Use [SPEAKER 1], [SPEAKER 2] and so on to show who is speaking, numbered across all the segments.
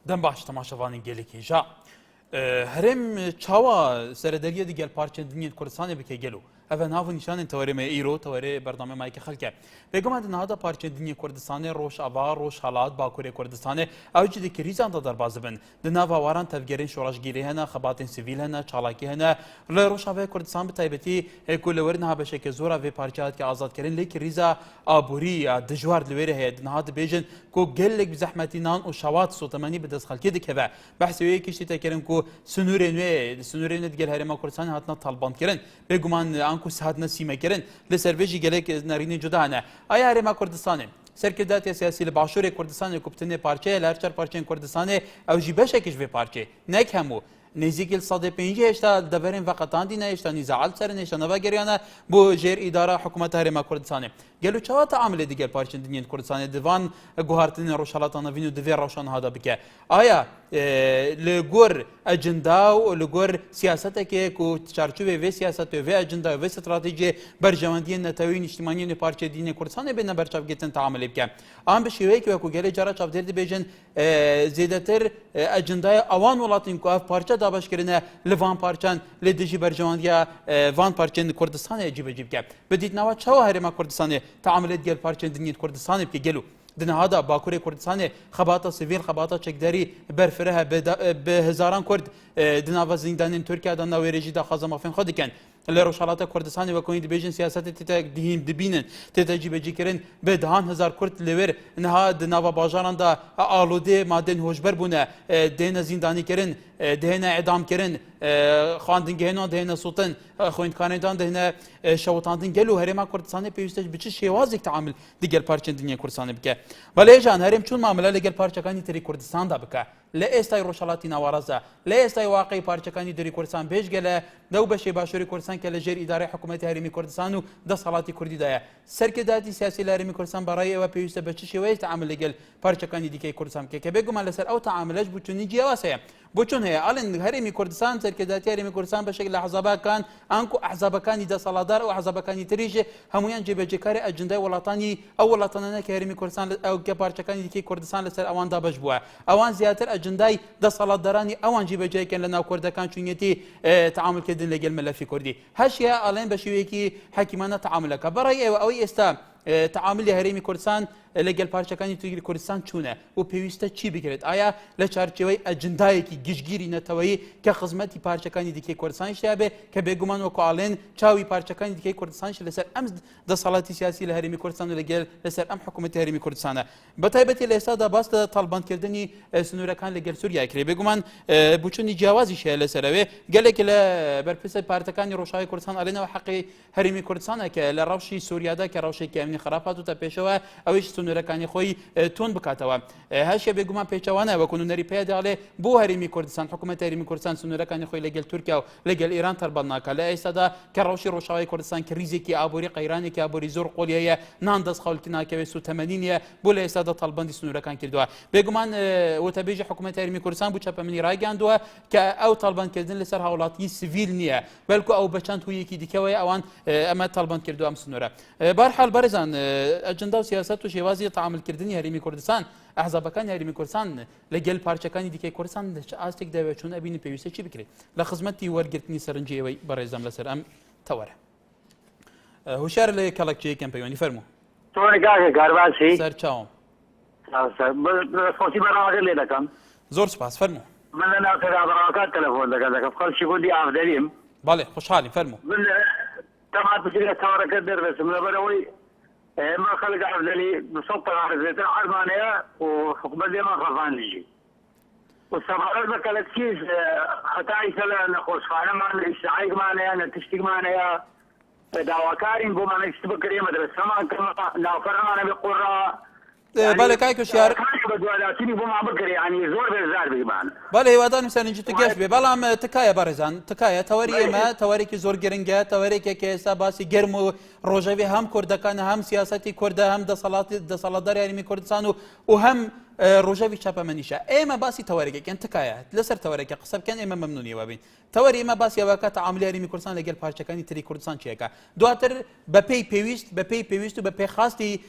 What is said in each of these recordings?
[SPEAKER 1] دەم باش تەماشەوانی گەلێکی ژا هەرێم چاوە سەردەریە دیگەل پارچە دنیای کوردستانی بکە گەلو ئەvە ناو نیشانên تەوەرێمە ئیرۆ تەوەرێ بەردەمەمایکە خەڵکە بێگومان نهادا پارچە دنیای کوردستانی ڕۆژئاوا ڕۆژهەڵات باکوورێ کوردستانی ئەوجی دیکەریزاندا دەرباز بن دناو هاواران تەفگەرین شۆڕەشگیری هەنا خەباتên سیڤیل هەنا چاڵاکی هەنا لە ڕۆژاوای کوردستان بتایبەتی کولەوەرنها بەشێکە زۆرە vê parçeyat کە ئازادکردن لێکی ریزا ئابووری دژوار لەوێرە هەیە دنها دەبێژن کو gelek بزەحمەتی نان و شەوات سوتەمەنی بەدەست خەڵکی دکەوە بەحسەوەیەکیشتی تەکردن کو سنوورێ نوێ سنوورێنە دیگەل هەرێما کوردستانی هاتنە تاڵبانکردن بێگومان ئەنکو هاتنە سیمەکردن لە سەربێژی gelek نەرینی جودانە ئایا هەرێما کوردستانی سەرکرداتی سیاسی لە باشوورێ کوردستانی کوبتنێ پارچەیە لە هەر چەر پارچەیەن کوردستانی ئەوژی بەشێکیش vê parçê نەک هەموو نزیکل 150 هێشتا دەبەرێن ڤەقەتاندینە هێشتا نیزەعەل سەرن هێشتا نەڤەگەریانە بۆ ژێر ئیدارە حکوومەتە هەرێما کوردستانی گەلو چاوا تەعاملێ دیگەل پارچەن دنیای کوردستانی دڤان گوهارتنی ڕۆژهەڵاتە نەڤین و divê ڕەوشان هادا بکە ئایا li gor ejenda û li gor siyaseteke ku çarçovê vê siyasetê vê ejenda vê stratejiyê berjewendiyên netewîn niştimaniyên parçeyê dînê Kurdistanê bêne berçavgirtin teamilê bike. An bi şêweyekê wekû gelê cara çavdêr dibêjin zêdetir ejendaya awan welatên ku ev parçe dabeşkirine li van parçen lê dijî berjewendiya van parçeyên Kurdistanê cîbecî bike. Bi dîtnava çawa herêma Kurdistanê teamilê digel parçeyên dîniyên Kurdistanê bike gelo. دنهادا باکوری کوردستان خباتا سیویل خباتا چکداری برفره به هزاران کرد دناوا زندانین ترکیه دنا ویرجی دا خازم افین خود کن لروشالات کوردستان و کوین دیبیجن سیاست تیتا دهیم دبینن تیتا جیبجی کرن به دهان هزار کرد لور نها دناوا باجاران دا آلوده مادن هوشبر بونه دهنا زندانی کرن دهنا اعدام کرن خواندنگهنان دهنا سلطان خویندکانیدان دهنا شوطاندن گلو هرما کوردستان پیوستش بچه شوازک تعامل دیگر پارچن دنیا کوردستان بکه ولی جان هرم چون معامله لگر پارچکانی تری کوردستان دا بکه لا استای روشالاتی نوارزه لا استای واقعی پارچکانی دری کوردستان بیش گله دو بشه باشوری کوردستان که لجر اداره حکومت هرمی کوردستان و ده صلاتی کردی دایا سرکرداتی سیاسی لهرمی کوردستان برای او پیوسته بچه شوی تعامل لگل پارچکانی دیگه کوردستان که بگم على سر او تعاملش بچونی جواسه بچون هي الان هرمی کوردستان سرکرداتی هرمی کوردستان به شکل احزاب کان انکو احزاب کانی ده صلادار او احزاب کانی تریجه همویان جبهجکار اجنده ولاتانی او ولاتانه که هرمی کوردستان او که پارچکانی دیگه کوردستان لسر اوان دا بجبوه اوان زیاتر اجندای ده صلادارانی اوان جبهجای کن لنا کوردکان چونیتی تعامل کردن لگل ملفی کردی هشیا الان بشویه کی حکیمانه تعامل که برای او استا تعامل هرمی کوردستان لەگەل پارچەکانی توی کوردستان چوونە و پێویستە چی بکرێت ئایا لە چارچێوەی ئەجندایەکی گشتگیری نەتەوەیی کە خزمەتی پارچەکانی دیکەی کوردستان شیابێ کە بێگومان وەکوڵێن چاوی پارچەکانی دیکەی کوردستانش لەسەر ئەم دەسەڵاتی سیاسی لە هەرێمی کوردستان و لەگەل لەسەر ئەم حکوومەتی هەرێمی کوردستانە بەتایبەتی لە ئێستادا باس لە تاڵبانکردنی سنوورەکان لەگەل سووریا کرێ بێگومان بچوونی جیاوازیش هەیە لەسەرەوێ گەلێک لە بەرپرسە پارتەکانی ڕۆژاوی کوردستان ئەڵێنەوە حەقی هەرێمی کوردستانە کە لە ڕەوشی سووریادا کە ڕەوشێکی ئەمنی خراپ هاتووتە پێشەوە ئەوەیش سنوورەکانی خۆی تون بکاتەوە هەشیە بێگومان پێچەوانە وەکو نوێنەری پێداڵێ بۆ هەرێمی کوردستان حکوومەت هەرێمی کوردستان سنوورەکانی خۆی لەگەل تورکیا و لەگەل ئێران تەربەڵ ناکات لە ئێستادا کە ڕەوشی ڕۆژاوی کوردستان کە ریزێکی ئابووری قەیرانێکی ئابووری زۆر قۆڵی هەیە نان دەست خەڵکی ناکەوێت سوتەمەنی نییە بۆ لە ئێستادا تەڵبەندی سنوورەکان کردووە بێگومان وتەبێژی حکوومەت هەرێمی کوردستان بوو چەپەمەنی ڕاگەاندووە کە ئەو تەڵبەندکردن لەسەر هاوڵاتی سیڤیل نییە بەلکو ئەو بەچەند هویەکی دیکەوەی ئەوان ئەمە تەڵبەند کردو ئەم سنوورە بەرحاڵ بەرزان ئەجەندا و سیاست و شێوازی تەعاملکردنی هەرێمی کوردستان ئەحزابەکانی هەرێمی کوردستان لەگەل پارچەکانی دیکەی کوردستان لە چ ئاستێک دەوێت چون ئەبینی پێویستە چی بکرێت لە خزمەتی وەرگرتنی سەرنجی ئەوەی بەڕێزەم لەسەر ئەم تەوەرە هوشیار لە کەڵەکچەیەکیان پەیوەندی فەرموو
[SPEAKER 2] تۆنی کاکە کارباسی
[SPEAKER 1] سەر چاوم
[SPEAKER 2] خۆسی بەراوەکە لێ دەکەم
[SPEAKER 1] زۆر سپاس فەرموو
[SPEAKER 2] من لە ناو سەرابڕاوەکات تەلەفۆن دەکەم خەڵکی بۆدی ئافدەریم
[SPEAKER 1] بەڵێ خوشحالی فەرموو
[SPEAKER 2] من تەمات بچێت تاوەڕەکەت دەربەسم لەبەرەوەی ما خلق عبدالي بصوت عرض عرمانية وحكومة ما خفانجي والسفارات بكالت كيس حتى يسأل نخوش خانة معنا إشتعايق معنا نتشتيق معنا دعوكارين بو معنا يستبكري مدرسة ما كما نوفر معنا بقرى
[SPEAKER 1] بەڵێ کاک شیار بەڵێ هیوادارم سەرنجی گەشت بێ بەڵام تکایە بەڕێزان تکایە تەوەری ئێمە تەوەرێکی زۆر گرنگە تەوەرێکێک کە ئێستا باسی گەرم و ڕۆژەوی هەم کوردەکان هەم سیاسەتی کوردە هەم دەسەڵاتداری هەرێمی کوردستان و هەم ڕۆژەوی چاپەمەنیشە ئێمە باسی تەوەرەکەن تکایە لەسەر تەوەرەکە قسە بکەن ئێمە مەمنونی وابین تەوەری ئێمە باسی ئەوەکە تەعاملی هەرێمی کوردستان لەگەڵ پارچەکانی تری کوردستان چیەکە دواتر بەپێی پێویست و بەپێی خاستی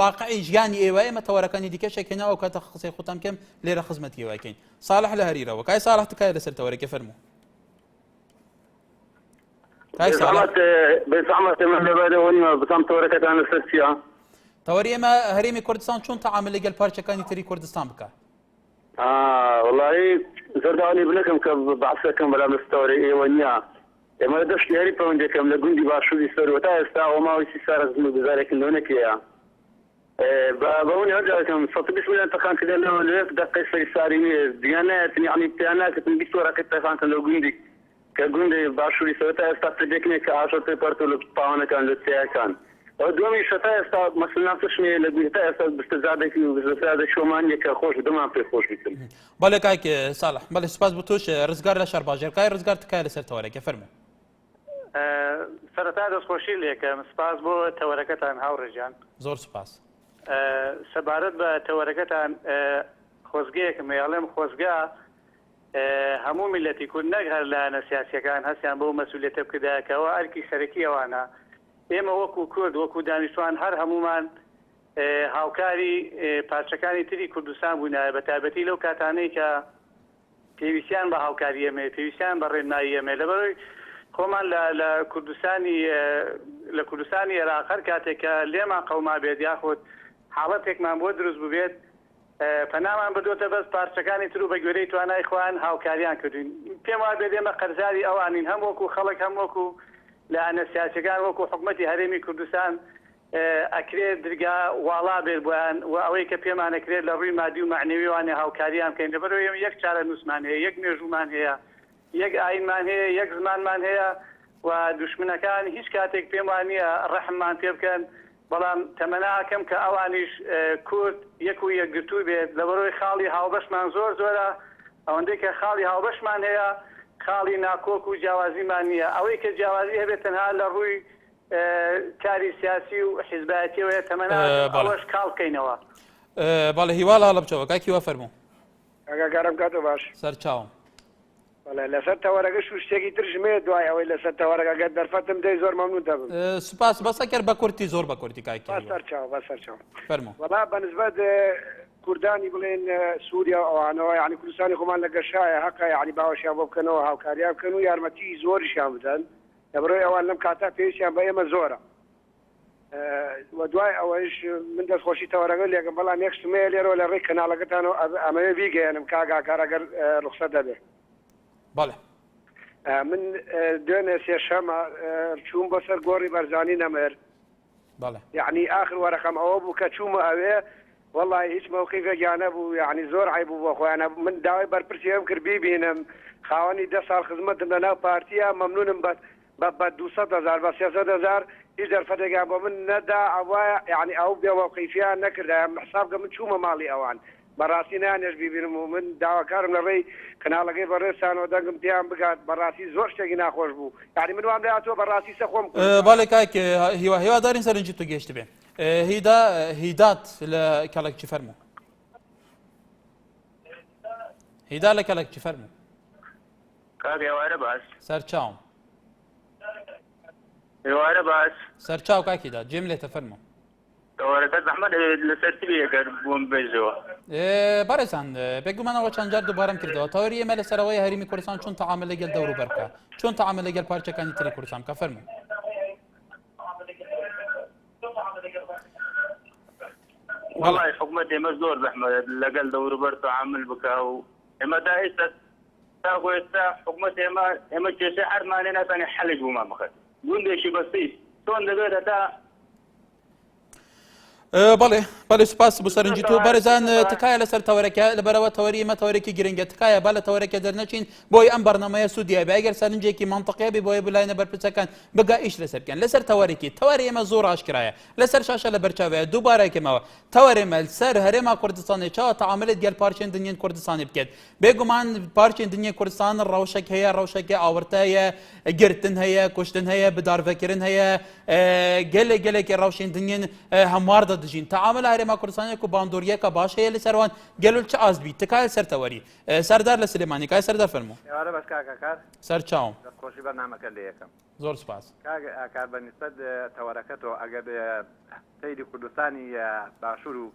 [SPEAKER 1] واقعی ژیانی ئێوە ئێمە تەوەرەکانی دیکەشێکێنەوە کاتە قسەی خۆتان بکەم لێرە خزمەتی ئێوەکەین ساڵح لە هەریرەوە کای ساڵح تکایە لەسەر تەوەرەکە فەرموو کای ساڵح
[SPEAKER 2] بزعمت من لبادوني بسام توركت عن السياسة
[SPEAKER 1] تەوەری ئێمە هەرێمی کوردستان چۆن تەعامل لەگەڵ پارچەکانی تری کوردستان بکە
[SPEAKER 2] والله زرداني بنكم كبعثكم بلا مستوري ايوانيا ما دش ياري بوندكم لجندي باشو يسر وتا استا وما ويسي صار بذلك انك يا بقول هذا صوت بسم الله تكان كده لو دقيقه يساري ديانات يعني بيانات تنبي صوره كده كان لو جندي كجندي باشو يسر وتا استا تدكني كاشوت بارتو لبانا كان لتيا كان دومي شتا استا مثلا تشمي لبيتا استا بستزادك وبزاد شومان يك خوش دما في خوش بكم
[SPEAKER 1] بالي كايك صالح بالي سباس بتوش رزقار لشر باجر كاي رزقار تكاي لسر تورك فرمو
[SPEAKER 3] سرتا دەست خۆشی لێکم سپاس بۆ تەوەرەکەتان هاوڕێژیان
[SPEAKER 1] زۆر سپاس
[SPEAKER 3] سەبارەت بە تەوەرەکەتان خۆزگەیەکم ئەڵێم خۆزگا هەموو میلەتی کورد نەک هەر لایەنە سیاسیەکان هەستیان بۆ مەسئولیەتە بکردایەکەوە ئەرکی سەرەکی ئەوانە ئێمە وەکو کورد وەکو دانیشتوان هەر هەمومان هاوکاری پارچەکانی تری کوردستان بوونایە بە تایبەتی لەو کاتانەی کە پێویستیان بە هاوکاری ئێمە پێویستیان بە ڕێنمایی ئێمە لەبەرەوەی خۆمان لە کوردستانی عێراق هەر کاتێک کە لێمان قەوما بێت یاخود حاڵەتێکمان بۆ دروست ببێت پەنامان بدۆتە بەس پارچەکانی تر و بە گوێرەی توانای خۆیان هاوکاریان کردوین پێم وایە بێت ئێمە قەرزاری ئەوانین هەم وەکو خەڵک هەم وەکو لایەنە سیاسیەکان وەکو حکومەتی هەرێمی کوردستان ئەکرێت درگا واڵا بێت بۆیان و ئەوەی کە پێمان ئەکرێت لە ڕووی مادی و معنەویوانێ هاوکاریان بکەین لەبەرەوەی ئێمە یەک چارە نووسمان هەیە یەک مێژومان هەیە یەک ئاینمان هەیە یەک زمانمان هەیە و دوشمنەکان هیچ کاتێک پێم وانە ڕەحممان پێ بکەن بەڵام تەمەناکەم کە ئەوانیش کورد یەک و یەکگرتوو بێت لەبەرەوەی خاڵی هاوبەشمان زۆر زۆرە ئەوەندەی کە خاڵی هاوبەشمان هەیە خاڵی ناکۆک و جیاوازیمان نییە ئەوەی کە جیاوازی هەبێت تەنها لە ڕووی کاری سیاسی و حیزبایەتیەوەیە تەمەنا ئەوەش کاڵ بکەینەوە
[SPEAKER 1] بەڵێ هیوا هەڵە بچەوە کاکی وە فەرموو
[SPEAKER 4] ئەگەگەرم کاتۆ باش
[SPEAKER 1] سەر چاوم
[SPEAKER 4] لەسەر تەوەرەگە شتێکی تر ژمێ دوای ئەوەی لەسەر تەوەرەگە دەرفەتم دەی زۆر مەمنون دەبم
[SPEAKER 1] سوپاس بەسە کرد بە کورتی زۆر بە کورتی کاکی
[SPEAKER 4] بەسەر چاو بەسەر چاو
[SPEAKER 1] فەرموو
[SPEAKER 4] وەڵا بەنسبەت کوردانی بڵێن سووریا ئەوانەوە یعنی کوردستانی خۆمان لە گەشایە حەقا یعنی باوەشیان بۆ بکەنەوە هاوکاریان بکەن و یارمەتی زۆریشیان بدەن لەبەرەوەی ئەوان لەم کاتا پێویستیان بە ئێمە زۆرە و دوای ئەوەش من دەستخۆشی تەوەرەگە لێگەم بەڵام یەک شتمەیە لێرەوە لە ڕێی کەناڵەکەتانەوە ئەمەوێ بیگەیەنم کاگاکار ئەگەر ڕوخسەت دەبێت
[SPEAKER 1] بەڵێ
[SPEAKER 4] من دوێنێ سێشەمە چووم بەسەر گۆڕی بەرزانی نەمێر یعنی آخر وەرەقەم ئەوە بوو کە چوومە ئەوێ والله هیچ موقیفێکیان نەبوو یعنی زۆر عیبوو بۆ خۆیانە من داوای بەرپرسیم کرد بیبینم خاوەنی 10 ساڵ خزمەتم لەناو پارتیە مەمنونم بە 200,000 بە 300,000 هیچ دەرفەتێکیان بۆ من نەدا ئەوە یعنی ئەو بێ موقیفیان نەکردایان حسابکە من چوومە ماڵی ئەوان بەڕاستی نانێش بیبینم و من داواکارم لە ڕێی کەناڵەکەی بەڕێستانەوە دەنگم پێیان بگات بەڕاستی زۆر شتێکی ناخۆش بوو یعنی من وام دەهاتوە بەڕاستی سەخۆم
[SPEAKER 1] باڵێ کاک هیوادارین سەرنجی تو گەشت بێ هیدات لە کەڵێکی فەرموو هیدا لە کەڵێکی فەرموو
[SPEAKER 2] كاك يا وارا باس
[SPEAKER 1] سەر چاوم
[SPEAKER 2] يا وارا باس
[SPEAKER 1] سەر چاو کاکیدا جێم لێتە فەرموو
[SPEAKER 2] تەوەرەکەت ئەحمەد لەسەر تری ئەگەر بووم بێژەوە
[SPEAKER 1] بەڕێزان بێگومانەوە چەند جار دووبارەم کردەوە تەوەری ئێمە لەسەرەوەی هەرێمی کوردستان چۆن تەعامل لەگەڵ دەور و بەرکە چۆن تەعامل لەگەڵ پارچەکانی تری کوردستان کە فەرموو
[SPEAKER 2] والله حکومەت ئێمە زۆر زەحمەت لەگەڵ دەور و بەر تەعامل بکە و ئێمە دا ئێستا تاکو ئێستا حکومەت ئێمە کێشەی حەرمانێ ناتوانێت حەلێک بوومان بخەت گوندێکی بەسیط چۆن دەبێت هەتا
[SPEAKER 1] بەڵێ سوپاس بۆ سەرنجی تۆ بەرزان تکایە لەسەر تەوەرەکە لەبەرەوە تەوەری ئێمە تەوەرێکی گرنگە تکایە با لە تەوەرەکە دەرنەچین بۆی ئەم بەرنامەیە سوودیە بە ئەگەر سەرنجێکی منطقیە بێ بۆیە بلایەنە بەرپرسەکان بگا ئیش لەسەر بکەن لەسەر تەوەری ئێمە زۆر ئاشکرایە لەسەر شاشە لە بەرچاوەیە دووبارەکەمەوە تەوەرێمە سەر هەرێما کوردستانی چاوە تەعاملێت گەل پارچێن دنیای کوردستانی بکێت بێگومان پارچێن دنیای کوردستان ڕەوشێک هەیە ڕەوشێکی ئاورتە هەیە گرتن هەیە کوشتن هەیە بدارڤەکردن هەیە gelekî rawşên dinyên hemwar da دژین تعامل هەرێما کوردستانێک و باندۆریەکە باش هەیە لەسەروان گەلول چ ئازبی تکایە سەرتەوەری سەردار لە سلێمانی کای سەردار فەرموو
[SPEAKER 5] ئێوارە بەس کاکەکار
[SPEAKER 1] سەر چاوم
[SPEAKER 5] دەستخۆشی بەرنامەکە لە یەکەم
[SPEAKER 1] زۆر سپاس
[SPEAKER 5] کار بەنسبەت تەوەرەکەتەوە ئەگەر سەیری کوردستانی باشوور و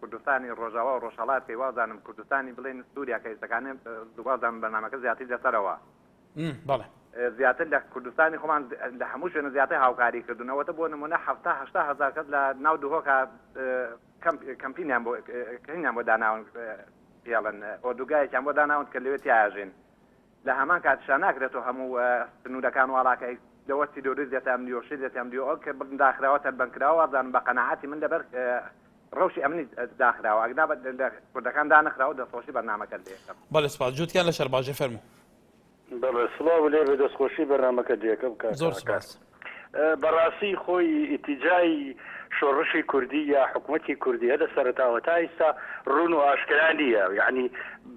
[SPEAKER 5] کوردستانی ڕۆژاوا و ڕۆژهەڵات کەی وازانم کوردستانی بڵێن سووریا کە ئێستەکانێ دووازان بەرنامەکە زیاتر لەسەرەوە
[SPEAKER 1] بەڵێ
[SPEAKER 5] زیاتر لە کوردستانی خۆمان لە هەموو شوێنە زیاتر هاوکاری کردنەوەتە بۆ نمونە 7-8 کەس لە ناو دوهۆکە کەمپینیان بۆ کەینیان بۆ داناون پێڵن ئۆردوگایەکیان بۆ داناون کە لەوێ تیاژێن لە هەمان کاتشان ناکرێتەوە هەموو سنوورەکان وڵاکەی لەوەستی دۆری دێتام دیۆشی دێتام دیۆ ئەو کە داخراوە تەربەنکراوە وازانم بە قەنەعاتی من لەبەر ڕەوشی ئەمنی داخراوە ئەگنا لە کوردەکان دانەخراوە دەستخۆشی بەرنامەکە لێ یەکەم
[SPEAKER 1] بەڵێ سپاس جووتیان لە شەرباژێ فەرموو
[SPEAKER 6] بەڵێ سڵاو لێ بێ دەستخۆشی بەرنامەکە دیەکە بکات
[SPEAKER 1] زۆر سپاس
[SPEAKER 6] بەڕاستی خۆی ئیتیجای شۆڕشی کوردی یا حکوومەتی کوردی هەدە سەرەتاوە تا ئێستا ڕوون و ئاشکرا نییە یعنی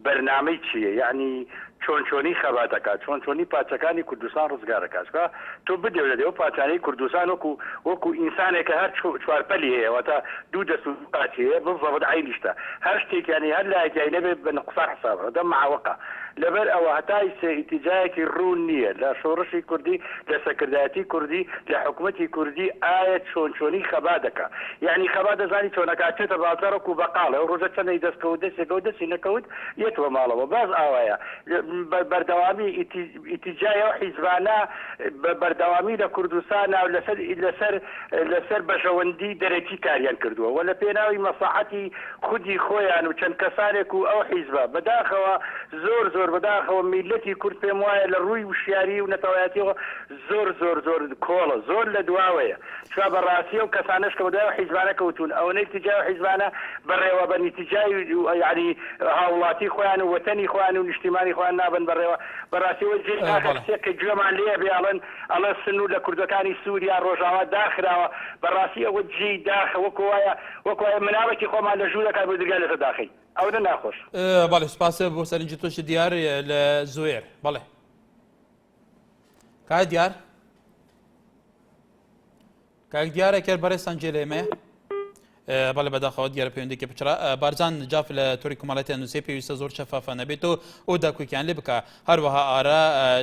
[SPEAKER 6] بەرنامەی چییە یعنی چۆنی خەباتەکات چۆنی پاچەکانی کوردستان ڕزگارەکات تۆ بدێ لە دێو پاچانەی کوردستان وەکو ئینسانێکە هەر چوارپەلی هەیە واتە دوو دەست و پاچ هەیە بڵزەبت عینیشتە هەر شتێکیانی هەر لایەکی نەبێت بە نقصان حسابە دەم معوەقە لەبەر ئەوە هەتای ئیتیجایەکی ڕوون نییە لە شۆڕشی کوردی لە سەکردایەتی کوردی لە حکوومەتی کوردی ئایا چۆنی خەبا دەکات یعنی خەبا دەزانی چۆنەکاتێتە بازاڕک و بەقاڵە ڕۆژە چەندەی دەستکەوت دەستێکە و دەستی نەکەوت یەتوە ماڵەوە باز ئاوایە بەردەوامی ئیتیجای و حیزبانە بەردەوامی لە کوردستانە و لەسەر بەشەوەندی دەرەکی کاریان کردووە و لە پێناوی مەساحەتی خودی خۆیان و چەند کەسانێک و ئەو حیزبە بەداخەوە زۆر بەداخەوە میلەتی کورد پێم وایە لە ڕووی وشیاری و نەتەوایەتیەوە زۆر کۆڵە زۆر لە دواوەیە چوا بەڕاستی و کەسانش کە بەدای حیزبانە کەوتون ئەوەی تیجای و حیزبانە بەڕێوە بە نیتیجای یعنی هاوڵاتی خۆیان و وەتەنی خۆیان و نیشتیمانی خۆیان نابن بەڕێوە بەڕاستیەوە جێکە گوێمان لێ بێڵن ئەڵە سنوور لە کوردەکانی سووریا ڕۆژاوا داخراوە بەڕاستی ئەوە جێی داخە وەکوایە مناوەکی خۆمان لە ژوورەکە بەدرگای لەسەر داخی ئەو ناخۆش
[SPEAKER 1] بەڵێ سپاسە بۆ سەرنجی تۆشی دیار لە زۆێر بەڵێ کای دیار کاک دیارە کرد بەڕێستان جێ لێمەیە بەڵێ بەداخەوە دیارە پەیوەندێکی پچرا بارزان جاف لە تۆری کۆمەڵەتی نووسێ پێویستە زۆر شەفافە نەبێت و ئەو داکوکیان لێ بکە هەروەها ئارە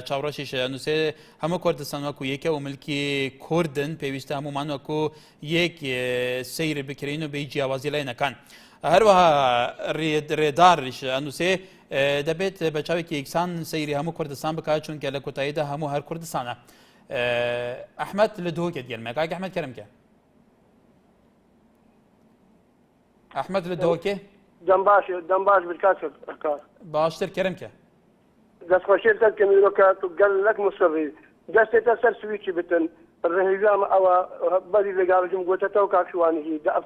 [SPEAKER 1] چاوڕەشیش نووسێ هەموو کوردستان وەکو یەکە و ملکی کوردن پێویستە هەمومان وەکو یەک سەیر بکرین و بە جیاوازی لای نەکان هەروەها ڕێداریش ئەنووسێ دەبێت بە چاوێکی یەکسان سەیری هەموو کوردستان بکات چونکە لە کۆتاییدا هەموو هەر کوردستانە ئەحمەد لە دووەکێت گەرمە کاک ئەحمەد کەرمکە ئەحمەد لە دەوەکێ
[SPEAKER 4] دەم باش بکات
[SPEAKER 1] باشتر کەرمکە
[SPEAKER 4] دەستخۆشێت کە میرۆکات و گەل لەک مسڕی دەستێتە سەر سویچی بتن ڕێژام ئەوە بەری لەگاڵژم گوتەتەوە کاکشوانیی دەف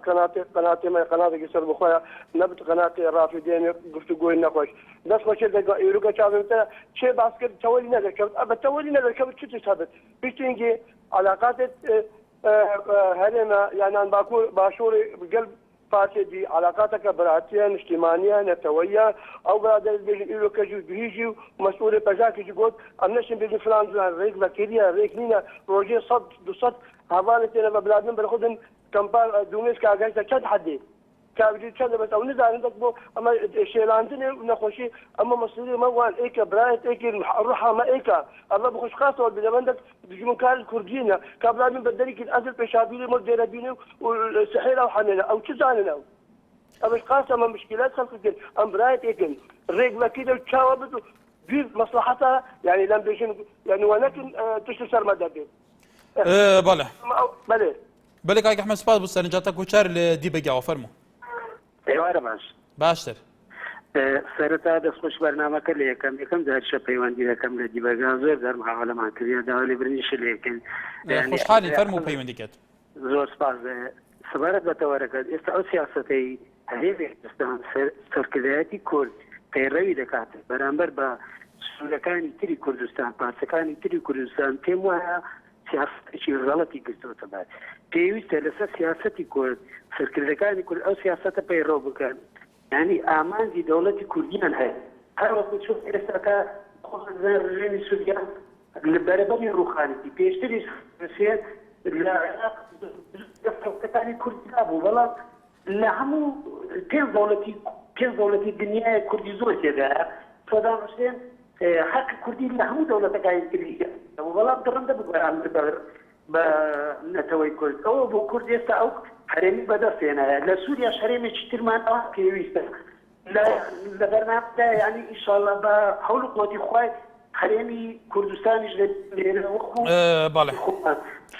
[SPEAKER 4] قەناتێمە قەناتێکی سەر بخۆیە نەبت قەناتی ڕافی دێنێ گفتوگۆی نەخۆش دەستخۆشێت ئێروگە چاوتە چێ باس کرد تەوەلی نەدەکەوت ئەبە تەوەلی نەدەکەوت چ هەبێت پشتینگی علاقاتێت هەرێمە یانان باکوور باشووری گەل فاسدی علاقاتك براتيا اجتماعية نتويا او برادر بيجي يقولوا كجو دريجي ومسؤول بجاك يجي قول امنشن بيجي فلان ريك بكيريا ريك نينا روجي صد دوصد هافانتنا ببلادنا بناخذن كمبار دوميس كاجا كد حدي كابجي كذا بس او نزار عندك بو اما شيلاندني نخوشي اما مسؤوليه ما وان ايكا برايت ايكا الروحه ما ايكا الله بخش خاصه بدمندك بيجون كان الكرديين كابلاد من بدريك الازل بشابيلي مديربيني والسحيره وحنينه او تزاننا أبش قاسم مشكلات خلق الدين أم برايت إيكن رجل كده وتشاوبت في مصلحتها يعني لم بيشن يعني ولكن تشتسر مدى بيه
[SPEAKER 1] بله كاك أحمد سباس بسرنجاتك وشار لدي بقى وفرمو
[SPEAKER 7] ايوه
[SPEAKER 1] باشتر
[SPEAKER 7] سرتا دەستخۆش بەرنامەکە لە یەکەم دارشە پەیوەندی دەکەم لە دیبەگان زۆر دەرم هاوڵەمان کردیا داوا لێ برنیش لێکن
[SPEAKER 1] خۆشحالی فەرموو پەیوەندیکەت
[SPEAKER 7] زۆر سپاس سەبارەت بە تەوەرەکەت ئێستا ئەو سیاسەتەی هەرێمی کوردستان سەرکردایەتی کورد پەیڕەوی دەکات بەرامبەر بە سوورەکانی تری کوردستان پارچەکانی تری کوردستان پێم وایە سیاسەتێکی غەڵەتی گرتووەتە بات پێویستە لەسەر سیاسەتی کورد سەرکردەکانی کورد ئەو سیاسەتە پەیڕەو بکەن يعني آمانزی دولتی کردیان هست هر وقت شوف إرساکا خصوصا رژیمی سوریان لبرابری روخانیتی پیشتری سیاست دەستەوەەکانی کوردیا بوو بەڵام لە هەموو پێنج دەوڵەتی دنیای کوردی زۆر تێدایە سەدام حوسێن حەقی کوردی لە هەموو دەوڵەتەکانی تری بەڵام دڕندە بگەران بە نەتەوەی کورد ئەوە بۆ کورد ئێستا ئەو هەرێمی بەدەستێنایە لە سووریا هەرێمێکی ترمان ئەوە پێویستە لە بەرنامەدا یعنی ئینشاءالله بە هەوڵ و قووەتی خوای هەرێمی کوردستانیش لێرە وەکو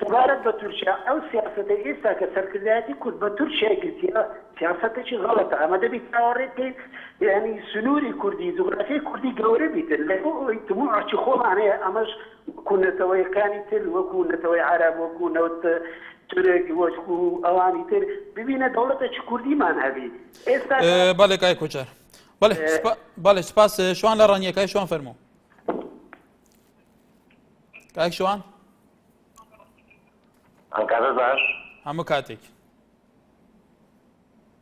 [SPEAKER 7] سەبارەت بە تورکیا ئەو سیاسەتە ئێستا کە سەرکردایەتی کورد بە تورکیای گرتیە سیاسەتێکی غەڵەتە ئەمە دەبێت چاوەڕێ بکەین یعنی سنووری کوردی جوگرافیای کوردی گەورە بیتر لەبۆ ئەوەی تموعی خۆمانەیە ئەمەش وەکو نەتەوەیەکانی تر وەکو نەتەوەی عەرەب وەکو نەوت تورک وەکو ئەوانی تر ببینە دەوڵەتێکی کوردیمان هەبی ئێستا
[SPEAKER 1] بەڵێ کای کوچەر بەڵێ سپاس شوان لە ڕانیەکەی شوان فەرموو کاک شوان
[SPEAKER 8] ئەنکارە باش
[SPEAKER 1] هەموو کاتێک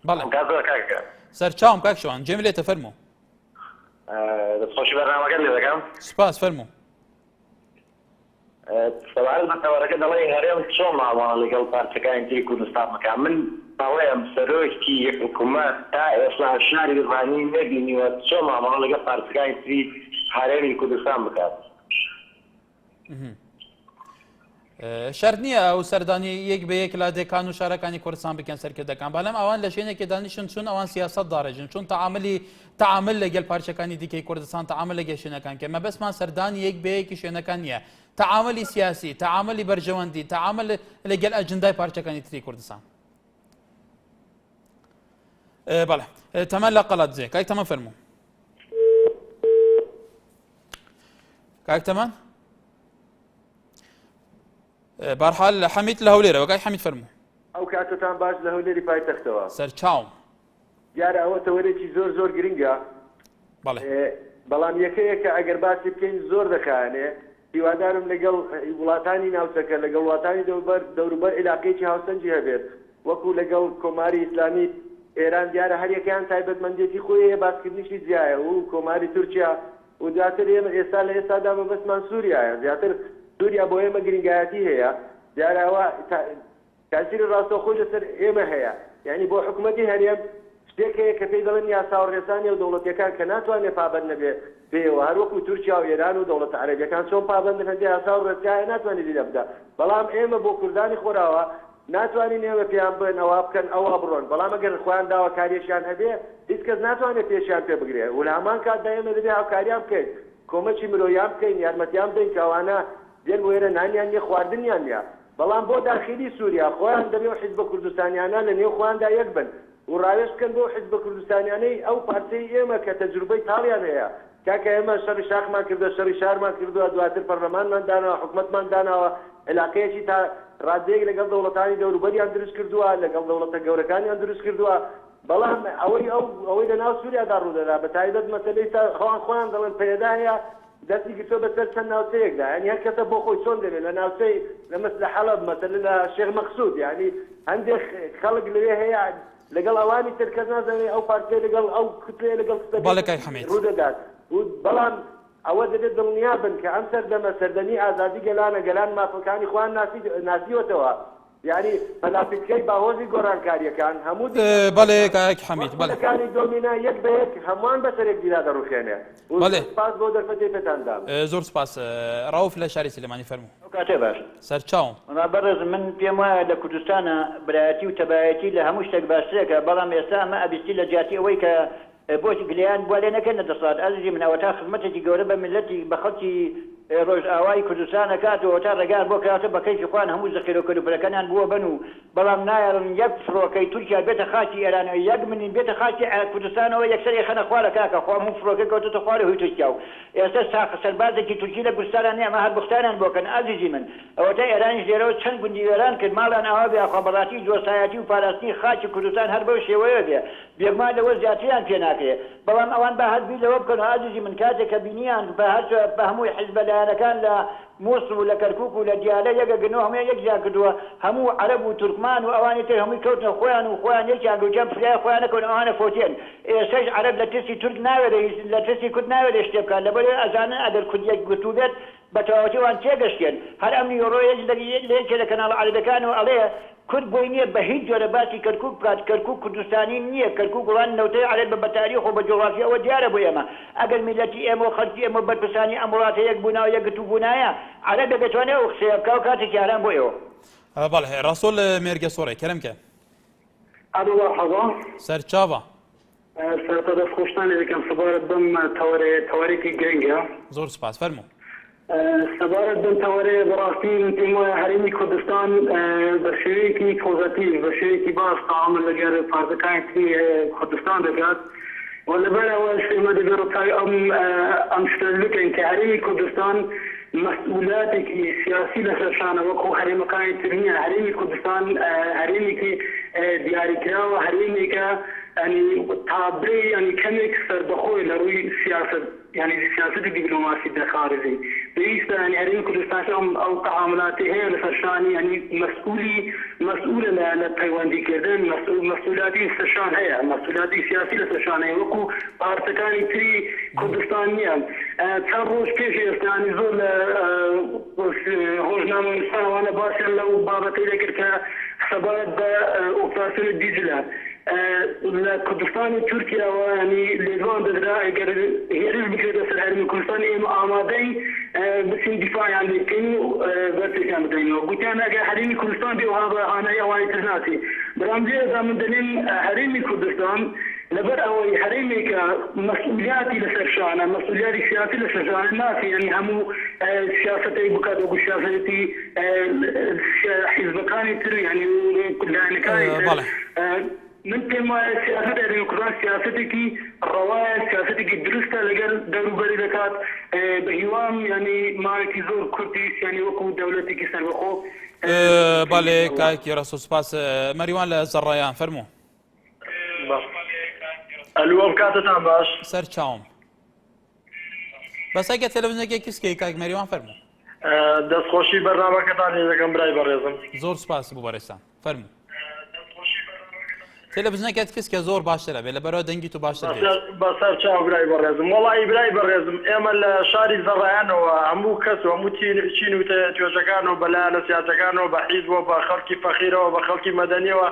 [SPEAKER 1] بەڵێ
[SPEAKER 8] کاکە
[SPEAKER 1] سەرچاوم کاک شوان جێم لێتە فەرموو
[SPEAKER 8] دەستخۆشی بەرنامەکە لێ دەکەم
[SPEAKER 1] سپاس فەرموو
[SPEAKER 8] سەبارەت بە تەوەرەکە دەڵێ هەرێم چۆن ماوەڵە لەگەڵ پارچەکانی تری کوردستان بکەم من باوەیەم سەرۆکی یەک حکوومەت تا ئێستا شاری ڕزانی نەبینیوە چۆن ماوەڵە لەگەڵ پارچەکانی تری هەرێمی کوردستان بکات
[SPEAKER 1] شەرت نییە ئەو سەردانی یەک بە یەک لا دێکان و شارەکانی کوردستان بکەن سەرکردەکان بەڵام ئەوان لە شوێنێکی دانیشن چون ئەوان سیاست داڕێژن چون تعامل لەگەڵ پارچەکانی دیکەی کوردستان تعامل لەگەڵ شوێنەکان کە مەبەستمان سەردانی یەک بە یەکی شوێنەکان نییە تعاملی سیاسی تعاملی بەرژەوەندی تعامل لەگەڵ ئەجندای پارچەکانی تری کوردستان بەڵێ تەمەن لە قەڵات جێ کاک تەمەن فەرموو کاک تەمەن بەرحال حەمید لە هەولێرەوە کاک حەمید فەرموو
[SPEAKER 9] ئەو کاتتان باش لە هەولێری پایتەختەوە
[SPEAKER 1] سەرچاوم
[SPEAKER 9] دیارە ئەوە تەوەرێکی زۆر گرنگە بەڵام یەکەیەکە ئەگەر باسی بکەین زۆر دەخانێ هیوادارم لەگەڵ وڵاتانی ناوچەکە لەگەڵ وڵاتانی دەوروبەر عێلاقەیەکی هاوسەنجی هەبێت وەکو لەگەڵ کۆماری ئیسلامی ئێران دیارە هەریەکەیان تایبەتمەندێتی خۆیە باسکردنیشی جیایە و کۆماری تورکیا و دواتر ئێمە ئێستا لە ئێستادا مەبەستمان سووریایە زیاتر سووریا بۆ ئێمە گرنگایەتی هەیە دیارەوە تاثیری ڕاستەوخۆی لەسەر ئێمە هەیە یعنی بۆ حکوومەتی هەرێم شتێک هەیە کە پێی دەڵێن یاسا و ڕێسانی و دەوڵەتیەکان کە ناتوانێت پابەند نەبێ پێوە هەروەکو تورکیا و ئێران و دەوڵەتە عەرەبیەکان چۆن پابەندن هەندێک یاسا و ڕێسایە ناتوانێت لێ بدات بەڵام ئێمە بۆ کوردانی خۆراوە ناتوانین ئێمە پێیان بن ئەوە بکەن ئەوە بڕۆن بەڵام ئەگەر خۆیان داوا کاریەشیان هەبێ هیچ کەس ناتوانێت پێشیان پێ بگرێ و لە هەمان کاتدا ئێمە دەبێ هاوکاریان بکەین کۆمەکی مرۆیان بکەین یارمەتیان بدەین کە ئەوانە دێن وێرە نانیان نیە خواردنیان نیە بەڵام بۆ داخلی سووریا خۆیان دەبێ و حیزبە کوردستانیانە لە نێو خۆیاندا یەک بن و ڕاوێژ بکەن بۆ حیزبە کوردستانیانەی ئەو پارچەی ئێمە کە تەجروبەی تاڵیان هەیە کاکە ئێمە شەڕی شاخمان کردووە شەڕی شارمان کردووە دواتر پەرلەمانمان داناوە حکوومەتمان داناوە عێلاقەیەکی تا ڕادەیەک لەگەڵ دەوڵەتانی دەوروبەریان دروست کردووە لەگەڵ دەوڵەتە گەورەکانیان دروست کردووە بەڵام ئەوەی لە ناو سووریادا ڕوودەدا بە تایبەت مەسەلەی خۆیان دەڵێن پەیدا هەیە دەستی گرتووە بەسەر چەند ناوچەیەکدا یعنی هەر کەسە بۆ خۆی چۆن دەبێت لە ناوچەی لە مەسلە حەلەب مەسەلە لە شێخ مەقسوود یعنی هەندێک خەڵک لەوێ هەیە لەگەڵ ئەوانی تر کەس نازانێت ئەو پارتیە لەگەڵ ئەو کتێ لەگەڵ ڕوودەدات بەڵام ئەوە دەبێت دڵنیا بن کە ئەم سەردەمی ئازادی گەلان مافەکانی خوان ناسیوەتەوە یعنی بەلافیتکەی باهۆزی گۆڕانکاریەکان هەموو
[SPEAKER 1] بەڵێ کاک حەمید
[SPEAKER 9] بەڵێکانی دۆمینا یەک بە یەک هەمووان بەسەرێک دینا دەڕوخێنێ سپاس بۆ دەرفەتەی پێتاندام
[SPEAKER 1] زۆر سپاس ڕەوف لە شاری سلێمانی فەرموو
[SPEAKER 10] کاتێ باش
[SPEAKER 1] سەرچاوم
[SPEAKER 10] بەڕێز من پێم وایە لە کوردستانە برایەتی و تەبایەتی لە هەموو شتێک باشترێکە بەڵام ئێستا ئەمە ئەبیستی لە جیاتی ئەوەی کە بۆچی گلیان بۆ لێ نەکەنە دەسڵات ئەزیزی منەوە تا خزمەتێکی گەورە بە ملەتی بە خەڵکی ڕۆژ ئاوای کوردستان نکاتەوە تا ڕێگان بۆ کاتە بە کەیفی خوان هەموو زەخیرۆکەلوپەرەکانیان بووە بن و بەڵام نایەڵن یەک فڕۆکەی تورکیا بێتە خاکی ئێرانەوە یەک منین بێتە خاکی کوردستانەوە یەکسەری خەنە خوارە کاکە خوا هەموو فڕۆکەی کەوتۆتە خوارە هۆی تورکیا و ئێستا ساق سەربازێکی تورکی لە کوردستانیان نیە ئەمە هەر بوختانیان بۆکەن ئازیزی من ئەوە تا ئێرانیش لێرەوە چەند گوندی وێران کرد ماڵیان ئاوا بێ خۆبەڕاتی دۆستایەتی و پاراستنی خاکی کوردستان هەر بەو شێوەیە بێ یەکمان لەوە زیاتریان پێ ناکرێت بەڵام ئەوان بە هەربی لەوە بکەن و ئازیزی من کاتێک کە بینیان بە هەمووی حیزبەلایەنەکان لە مووسڵ و لە کەرکووک و لە دیالە یەکە گنەوە هەموو یەکجا کردووە هەموو عەرەب و تورکمان و ئەوانی تر هەمووی کەوتنە خۆیان و خۆیان یەکیان گەوجەم فرای خۆیان نەکەون ئەوانە فۆتێن ئێستاش عەرەب لە ترسی تورک ناوێت لە ترسی کورد ناوێت شتێ بکات لەبەرێ ئەزانن ئەگەر کوردیەک گوتوو بێت بە تەواوەتیوان تێگەشتێن هەر ئەم نیۆڕۆیەک لەیەکێ لە کەناڵ عەرەبەکان و ئەڵێ کورد بۆی نییە بە هیچ جۆرە باسی کەرکووک بکات کەرکووک کوردستانی نییە کەرکووک وڵان نەوتەی عەرەب بە تاریخ و بە جوغرافیا ئەوە دیارە بۆ ئێمە ئەگەر میلەتی ئێمە و خەڵکی ئێمە بەرپرسانی ئەم وڵاتە یەک بووناوە یەک گرتووبوونایە عەرەب دەتوانێت ئەو قسەیە بکا و کاتێکی ئارام بۆ ئێوە
[SPEAKER 1] بەڵێ ڕەسوول مێرگە سۆڕێ کەرەمکە
[SPEAKER 2] الو مرحبا
[SPEAKER 1] سەرچاوە
[SPEAKER 2] سەرەتا دەستخۆشتانی دەکەم سەبارەت بەم تەوارێکی گرنگە
[SPEAKER 1] زۆر سپاس فەرموو
[SPEAKER 2] سەبارەت بەم تەوارەیە بەڕاستی پێم وایە هەرێمی کوردستان بە شێوەیەکی پۆزەتیڤ بە شێوەیەکی باش تەعامل لەگەر پارتەکانی تری کوردستان دەکات و لەبەرەوە ئێمە دەبێت ئەم شتە بکەین کە هەرێمی کوردستان مەسئولاتێکی سیاسی لەسەرشانە وەکو هەرێمەکانی تر نییە هەرێمی کوردستان هەرێمێکی دیاریکراوە هەرێمێکە ینی تابرێ ینی کەمێک سەربەخۆی لە ڕووی سیاست يعني سیاستی دیپلۆماسی دەخارجی پێویستە ینی هەرێمی کوردستان ئەو تەعاملاتی هەیە لەسەرشانی ینی مەسئولە لە پەیوەندیکردن مەسئولاتی سەرشان هەیە مەسئولاتی سیاسی لەسەرشان هەیە وەکو پارتەکانی تری کوردستان نییە چەند ڕۆژ پێش ئێستانی زۆر لە ڕۆژنامە نووسانوانە باسییان لەو بابەتەی دەکرد کە سەبارەت بە ئۆپراسیۆنی دیجلە لە کوردستانی تورکیاوە ینی لێدوان دەدرا ئەگەر هێرش بکرێتە سەر هەرێمی کوردستانی ئێمە ئامادەی بچین دیفاعیان لێ بکەین و بەرپێکیان بدەینەوە گوتیان ئەگەر هەرێمی کوردستان بێ وها بە هانایی ئەوانی تر ناچێت بەڵامجێدا من دەڵێن هەرێمی کوردستان لەبەر ئەوەی هەرێمێکە مەسئولیاتی لەسەرشانە مەسئولیاتی سیاسی لەسەرشانە ناکە ینی هەموو سیاسەتەی بکات وەکو سیاسەتی حیزبەکانی تر ینی لایەنەکانی تر من پێم وایە سیاست هەرێمی کوردستان سیاسەتێکی ڕەوایە سیاسەتێکی دروستە لەگەر دەوروبەری دەکات بە هیوام ینی ماوەیەکی زۆر کورتیش ینی وەکو دەوڵەتێکی سەربەخۆ
[SPEAKER 1] بەڵێ کاکی ڕەسوول سپاس مەریوان لە زەڕایان فەرموو
[SPEAKER 6] ئەلووە کاتتان باش
[SPEAKER 1] سەرچاوم بەسەگە تەلەڤیزیۆنێکی کسکەی کاک مەریوان فەرموو
[SPEAKER 6] دەستخۆشی بەرنامەکەتان لێ دەکەم برای بەڕێزم
[SPEAKER 1] زۆر سپاس بوو بەڕێستان فەرموو تەلەڤیزیۆنەکەت کسکە زۆر باشترە بێ لەبەرەوە دەنگی تو باشتر
[SPEAKER 6] بەسەر چاو برای بەڕێزم وەڵی برای بەڕێزم ئێمە لە شاری زەڕایانەوە هەموو کەس و هەموو چین و توێژەکان و بەلایەنە سیاسەکانەوە بە حیزبەوە بە خەڵکی فەقیرەوە بە خەڵکی مەدەنیەوە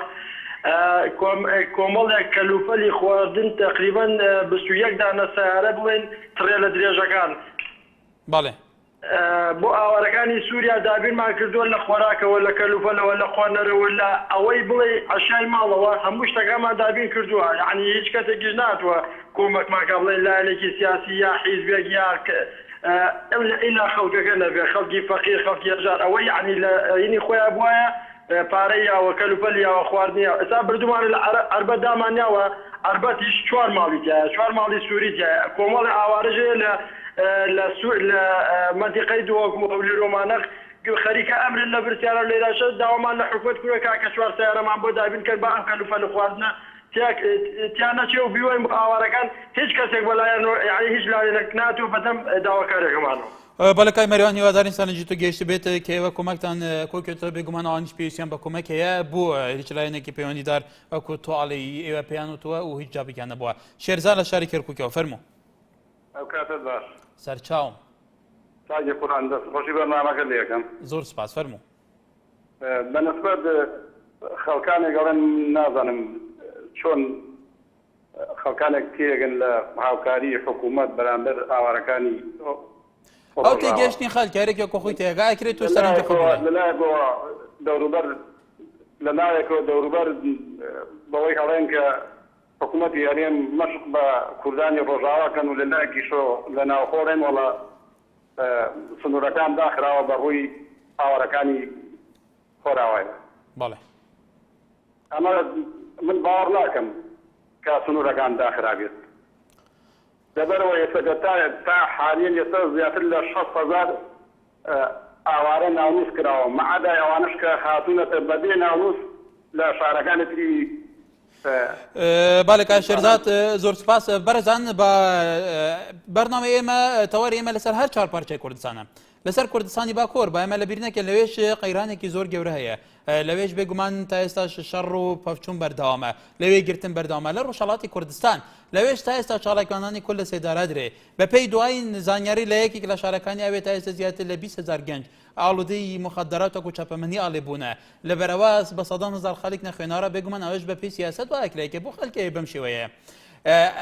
[SPEAKER 6] کۆمەڵێک کەلوپەلی خواردن تقریبان 21 دانە سیارە بڵێن تڕێ لە درێژەکان
[SPEAKER 1] بەڵێ
[SPEAKER 6] بۆ ئاوارەکانی سووریا دابینمان کردووە لە خۆراکەوە لە کەلوپەلەوە لە خوێنەرەوە لە ئەوەی بڵێ عەشای ماڵەوە هەموو شتەکانمان دابین کردووە یعنی هیچ کەسێکیش ناتوە کۆمەکماکە بڵێ لایەنێکی سیاسی یا حیزبێک یا ئیلا خەڵکەکە نەبێ خەڵکی فەقیر خەڵکی هەژار ئەوەی یعنی لە عینی خۆیان بوایە پارەی یاوە کەلوپەلی یاوە خواردنیە ئێستا بردومان لە عەربە دامانیاوە عەربەتیش 4 ماڵی تایە 4 ماڵی سووری تایە کۆمەڵی ئاوارەژەیە لە منتیقەی دووەکو ئەولی ڕۆمانەق خەریکە ئەمرن لە برسیارە لێراشە داوامان لە حکومەت کوڕە کاکە 4 سیارەمان بۆ دابین کرد بە ئەم کەلوپەل خواردنە تیان نەچێ و بیوەین بۆ ئاوارەکان هیچ کەسێک بەلایەن یعنی هیچ لایەنێک ناتوە بەدەم داواکارێکمانەوە
[SPEAKER 1] بەڵێ مەریوان هیوادارین سەرنجی تۆ گەیشت بێت کە ئێوە کۆمەکتان کۆکێتەوە بێگومان ئەوانیش پێویستیان بە کۆمەک هەیە بۆ هیچ لایەنێکی پەیوەندیدار وەکو تۆڵی ئێوە پێیان وتووە و هیچ جابێکیان نەبووە شێرزار لە شاری کەرکووکەوە فەرموو
[SPEAKER 6] ئەو کاتت باش
[SPEAKER 1] سەرچاوم
[SPEAKER 6] ساگی قورآن دەستخۆشی بەرنامەکە لێ یەکەم
[SPEAKER 1] زۆر سپاس فەرموو
[SPEAKER 6] بەنسبەت خەڵکانێک گەڵێن نازانم چۆن خەڵکانێک تێگەن لە هاوکاری حکوومەت بەرامبەر ئاوارەکانی
[SPEAKER 1] ئەو تێگەشتنی خەڵکارێکە کۆخۆی تێگا ئەکرێت و سەرنجی
[SPEAKER 6] لەلایەکەوە دەوروبەر لە ناوێکەوە دەوروبەر بەوەی هەڵێن کە حکوومەتی هەرێم مەشق بە کوردانی ڕۆژاواکەن و لەلایەکیشۆ لە ناوخۆڕێن وەڵا سنوورەکان داخراوە بە ڕووی ئاوارەکانی خۆراوایە
[SPEAKER 1] بەڵێ
[SPEAKER 6] ئەمە من باوەڕ ناکەم کە سنوورەکان داخرابێت لەبەرەوە ئێستا تا حالیان ئێستا زیاتر لە 6,000 ئاوارە ناونووس کراوە مەعەدا ئەوانش کە هاتوونەتە بەبێ ناونووس لە شارەکانی تری
[SPEAKER 1] بالە کاک شێرزاد زۆر سوپاس بەرەزان بە بەرنامەی ئێمە تەوەری ئێمە لەسەر هەر چوار پارچەی کوردستانە لەسەر کوردستانی باکۆر با ئێمە لە بیر نەکەن لەوێش قەیرانێکی زۆر گەورە هەیە لەوێش بێگومان تا ئێستاش شەڕ و پەفچوون بەردەوامە لەوێ گرتن بەردەوامە لە ڕۆژهەڵاتی کوردستان لەوێش تا ئێستا چاڵەکانانی کورد لە سێدارا درێ بە پێی دوای زانیاری لە یەکێک لە شارەکانی ئەوێ تا ئێستا زیاتر لە 20,000 گەنج ئاڵودەی مخدرات و چاپەمەنی ئاڵێ بوونە لەبەرەوە بە 100,000 خەڵک نەخوێنارە بێگومان ئەوەش بە پێی سیاست وایەکلێکە بۆ خەڵکی بەم شێوەیە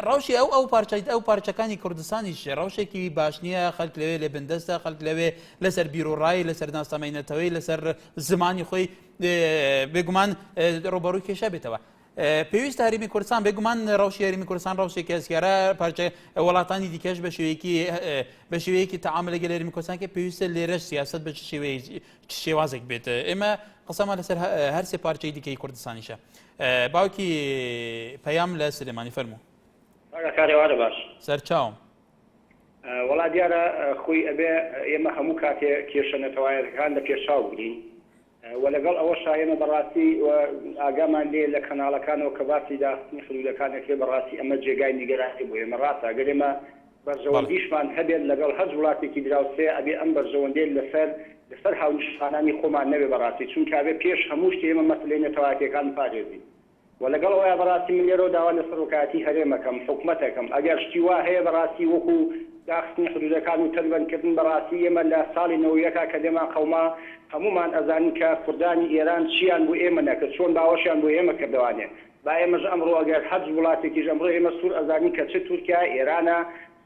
[SPEAKER 1] ڕەوشی ئەو پارچەکانی کوردستانیش ڕەوشێکی باش نییە خەڵک لەوێ لێ بندەستە خەڵک لەوێ لەسەر بیرۆڕایی لەسەر ناسەمەینەتەوەی لەسەر زمانی خۆی بێگومان ڕۆبەڕووی کێشە بێتەوە پێویستە هەرێمی کوردستان بێگومان ڕەوشی هەرێمی کوردستان ڕەوشێکی ئەسکارە پارچە وڵاتانی دیکەش بە شێوەیەکی تەعامل لەگەڵ هەرێمی کوردستان کە پێویستە لێرەش سیاست بە شێوازێک بێت ئێمە قسەمان لەسەر هەر سێ پارچەی دیکەی کوردستانیشە باوکی پەیام لە سلێمانی فەرموو
[SPEAKER 11] کارێوارە باش
[SPEAKER 1] سەرچاوم
[SPEAKER 11] وڵا دیارە خۆی ئەبێ ئێمە هەموو کاتێ کێشەنەتەوایەکان لە پێشاو بگرین و لەگەڵ ئەوە شایەنە بەڕاستی ئاگامان لێ لە کەناڵەکانەوە کە باسی داخستنی خلوولەکانێکێ بەڕاستی ئەمە جێگای نیگەرانی بۆ ئێمە ڕاستە ئەگەر ئێمە بەرژەوەندیشمان هەبێت لەگەڵ هەر وڵاتێکی دراوسێ ئەبێ ئەم بەرژەوەندێ لەسەر هاونیشتخانانی خۆمان نەبێ بەڕاستی چونکە ئەبێ پێش هەموو شتێ ئێمە مەسلەی نەتەوایەکەکان پارێزین و لەگەڵ ئەوە بەڕاستی من لێرە داوا لەسەر وکاتی هەرێمەکەم حکومەتەکەم ئەگەر شتی وا هەیە بەڕاستی وەکو داخستنی حدودەکان و تەربەندکردن بەڕاستی ئێمە لە ساڵی نەوەیەکە کە دێمان قەوما هەمومان ئەزانین کە کوردانی ئێران چیان بۆ ئێمە نەکرد چۆن باوەشیان بۆ ئێمە کردوانێ با ئێمەش ئەمڕۆ ئەگەر هەر وڵاتێکیش ئەمڕۆ ئێمە سوور ئەزانین کە چ تورکیا ئێرانە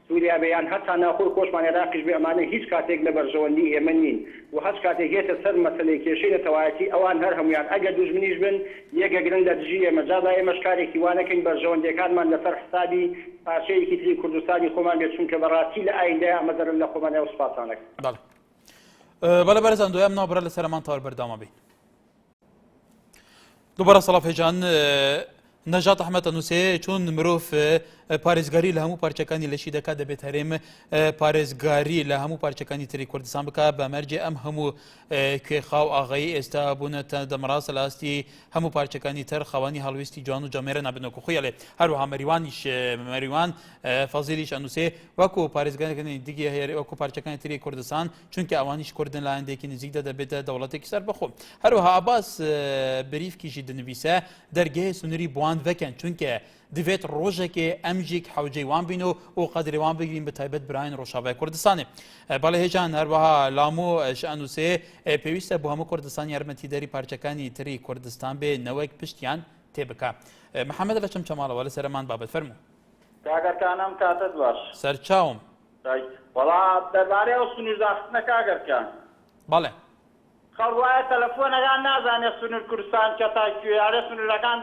[SPEAKER 11] سووریا بەیان هەتا ناخۆی خۆشمان عێراقیش بێ ئەمانە هیچ کاتێک لە بەرژەوەندی ئێمە نین و هەچ کاتێک هێتە سەر مەسەلەی کێشەی نەتەوایەتی ئەوان هەر هەمویان ئەگەر دوژمنیش بن یەکە گرنگ لە دژی ئێمە جادا ئێمەش کارێکی وانەکەین بەرژەوەندیەکانمان لەسەر حسابی پارچەیەکی تری کوردستانی خۆمان بێت چونکە بەڕاستی لە ئایندەیە ئەمە دەرن لە خۆمانە و سوپاسانەکە
[SPEAKER 1] بەڵێ بەرەزان دوایەم ناوبڕە لە سەرمان تاوەر بەردەوامە بین دووبارە سەڵاف هێجان نەژات ئەحمەد نووسێ چۆن مرۆڤ پارێزگاری لە هەموو پارچەکانی لەشی دەکات دەبێت هەرێم پارێزگاری لە هەموو پارچەکانی تری کوردستان بکە بە مەرجێ ئەم هەموو کوێخاو ئاغایی ئێستا بوونەتە دەمەڕاستە لە ئاستی هەموو پارچەکانی تر خەوانی هەڵویستی جوان و جەمێرە نابنەوەکو خۆی لێ هەروەها مەریوان فەزیلیش ئەنووسێ وەکو پارێزگارەکانی دیگە هەیە وەکو پارچەکانی تری کوردستان چونکە ئەوانیش کوردن لە هەندێکی نزیکدا دەبێتە دەوڵەتێکی سەر بەخۆ هەروەها ئاباس بریفکیشی دنویسە دەرگەی سنووری بوان vekن چونکە divێت ڕۆژێکێ ئەمژێک حوجەی وان بین و قەدری وان بگرین بە تایبەت براین ڕۆژاوای کوردستانێ بەڵێ هێجان هەروەها لامۆ شەنووسێ پێویستە بۆ هەموو کوردستان یارمەتیدەری پارچەکانی تری کوردستان بێ نەوەک پشتیان تێبکە محەممەد لە چەم چەماڵەوە لە سەرمان بابەت فەرموو
[SPEAKER 12] کاگەرکانم کاتت باش
[SPEAKER 1] سەرچاوم
[SPEAKER 12] وەڵات دەربارەی ئەو سنوورداخستنە کاگەرکان
[SPEAKER 1] بەڵێ
[SPEAKER 12] خەڵوایە تەلەفۆنەکان نازانێت سنوور کوردستان کە تا کوێیارە سنوورەکان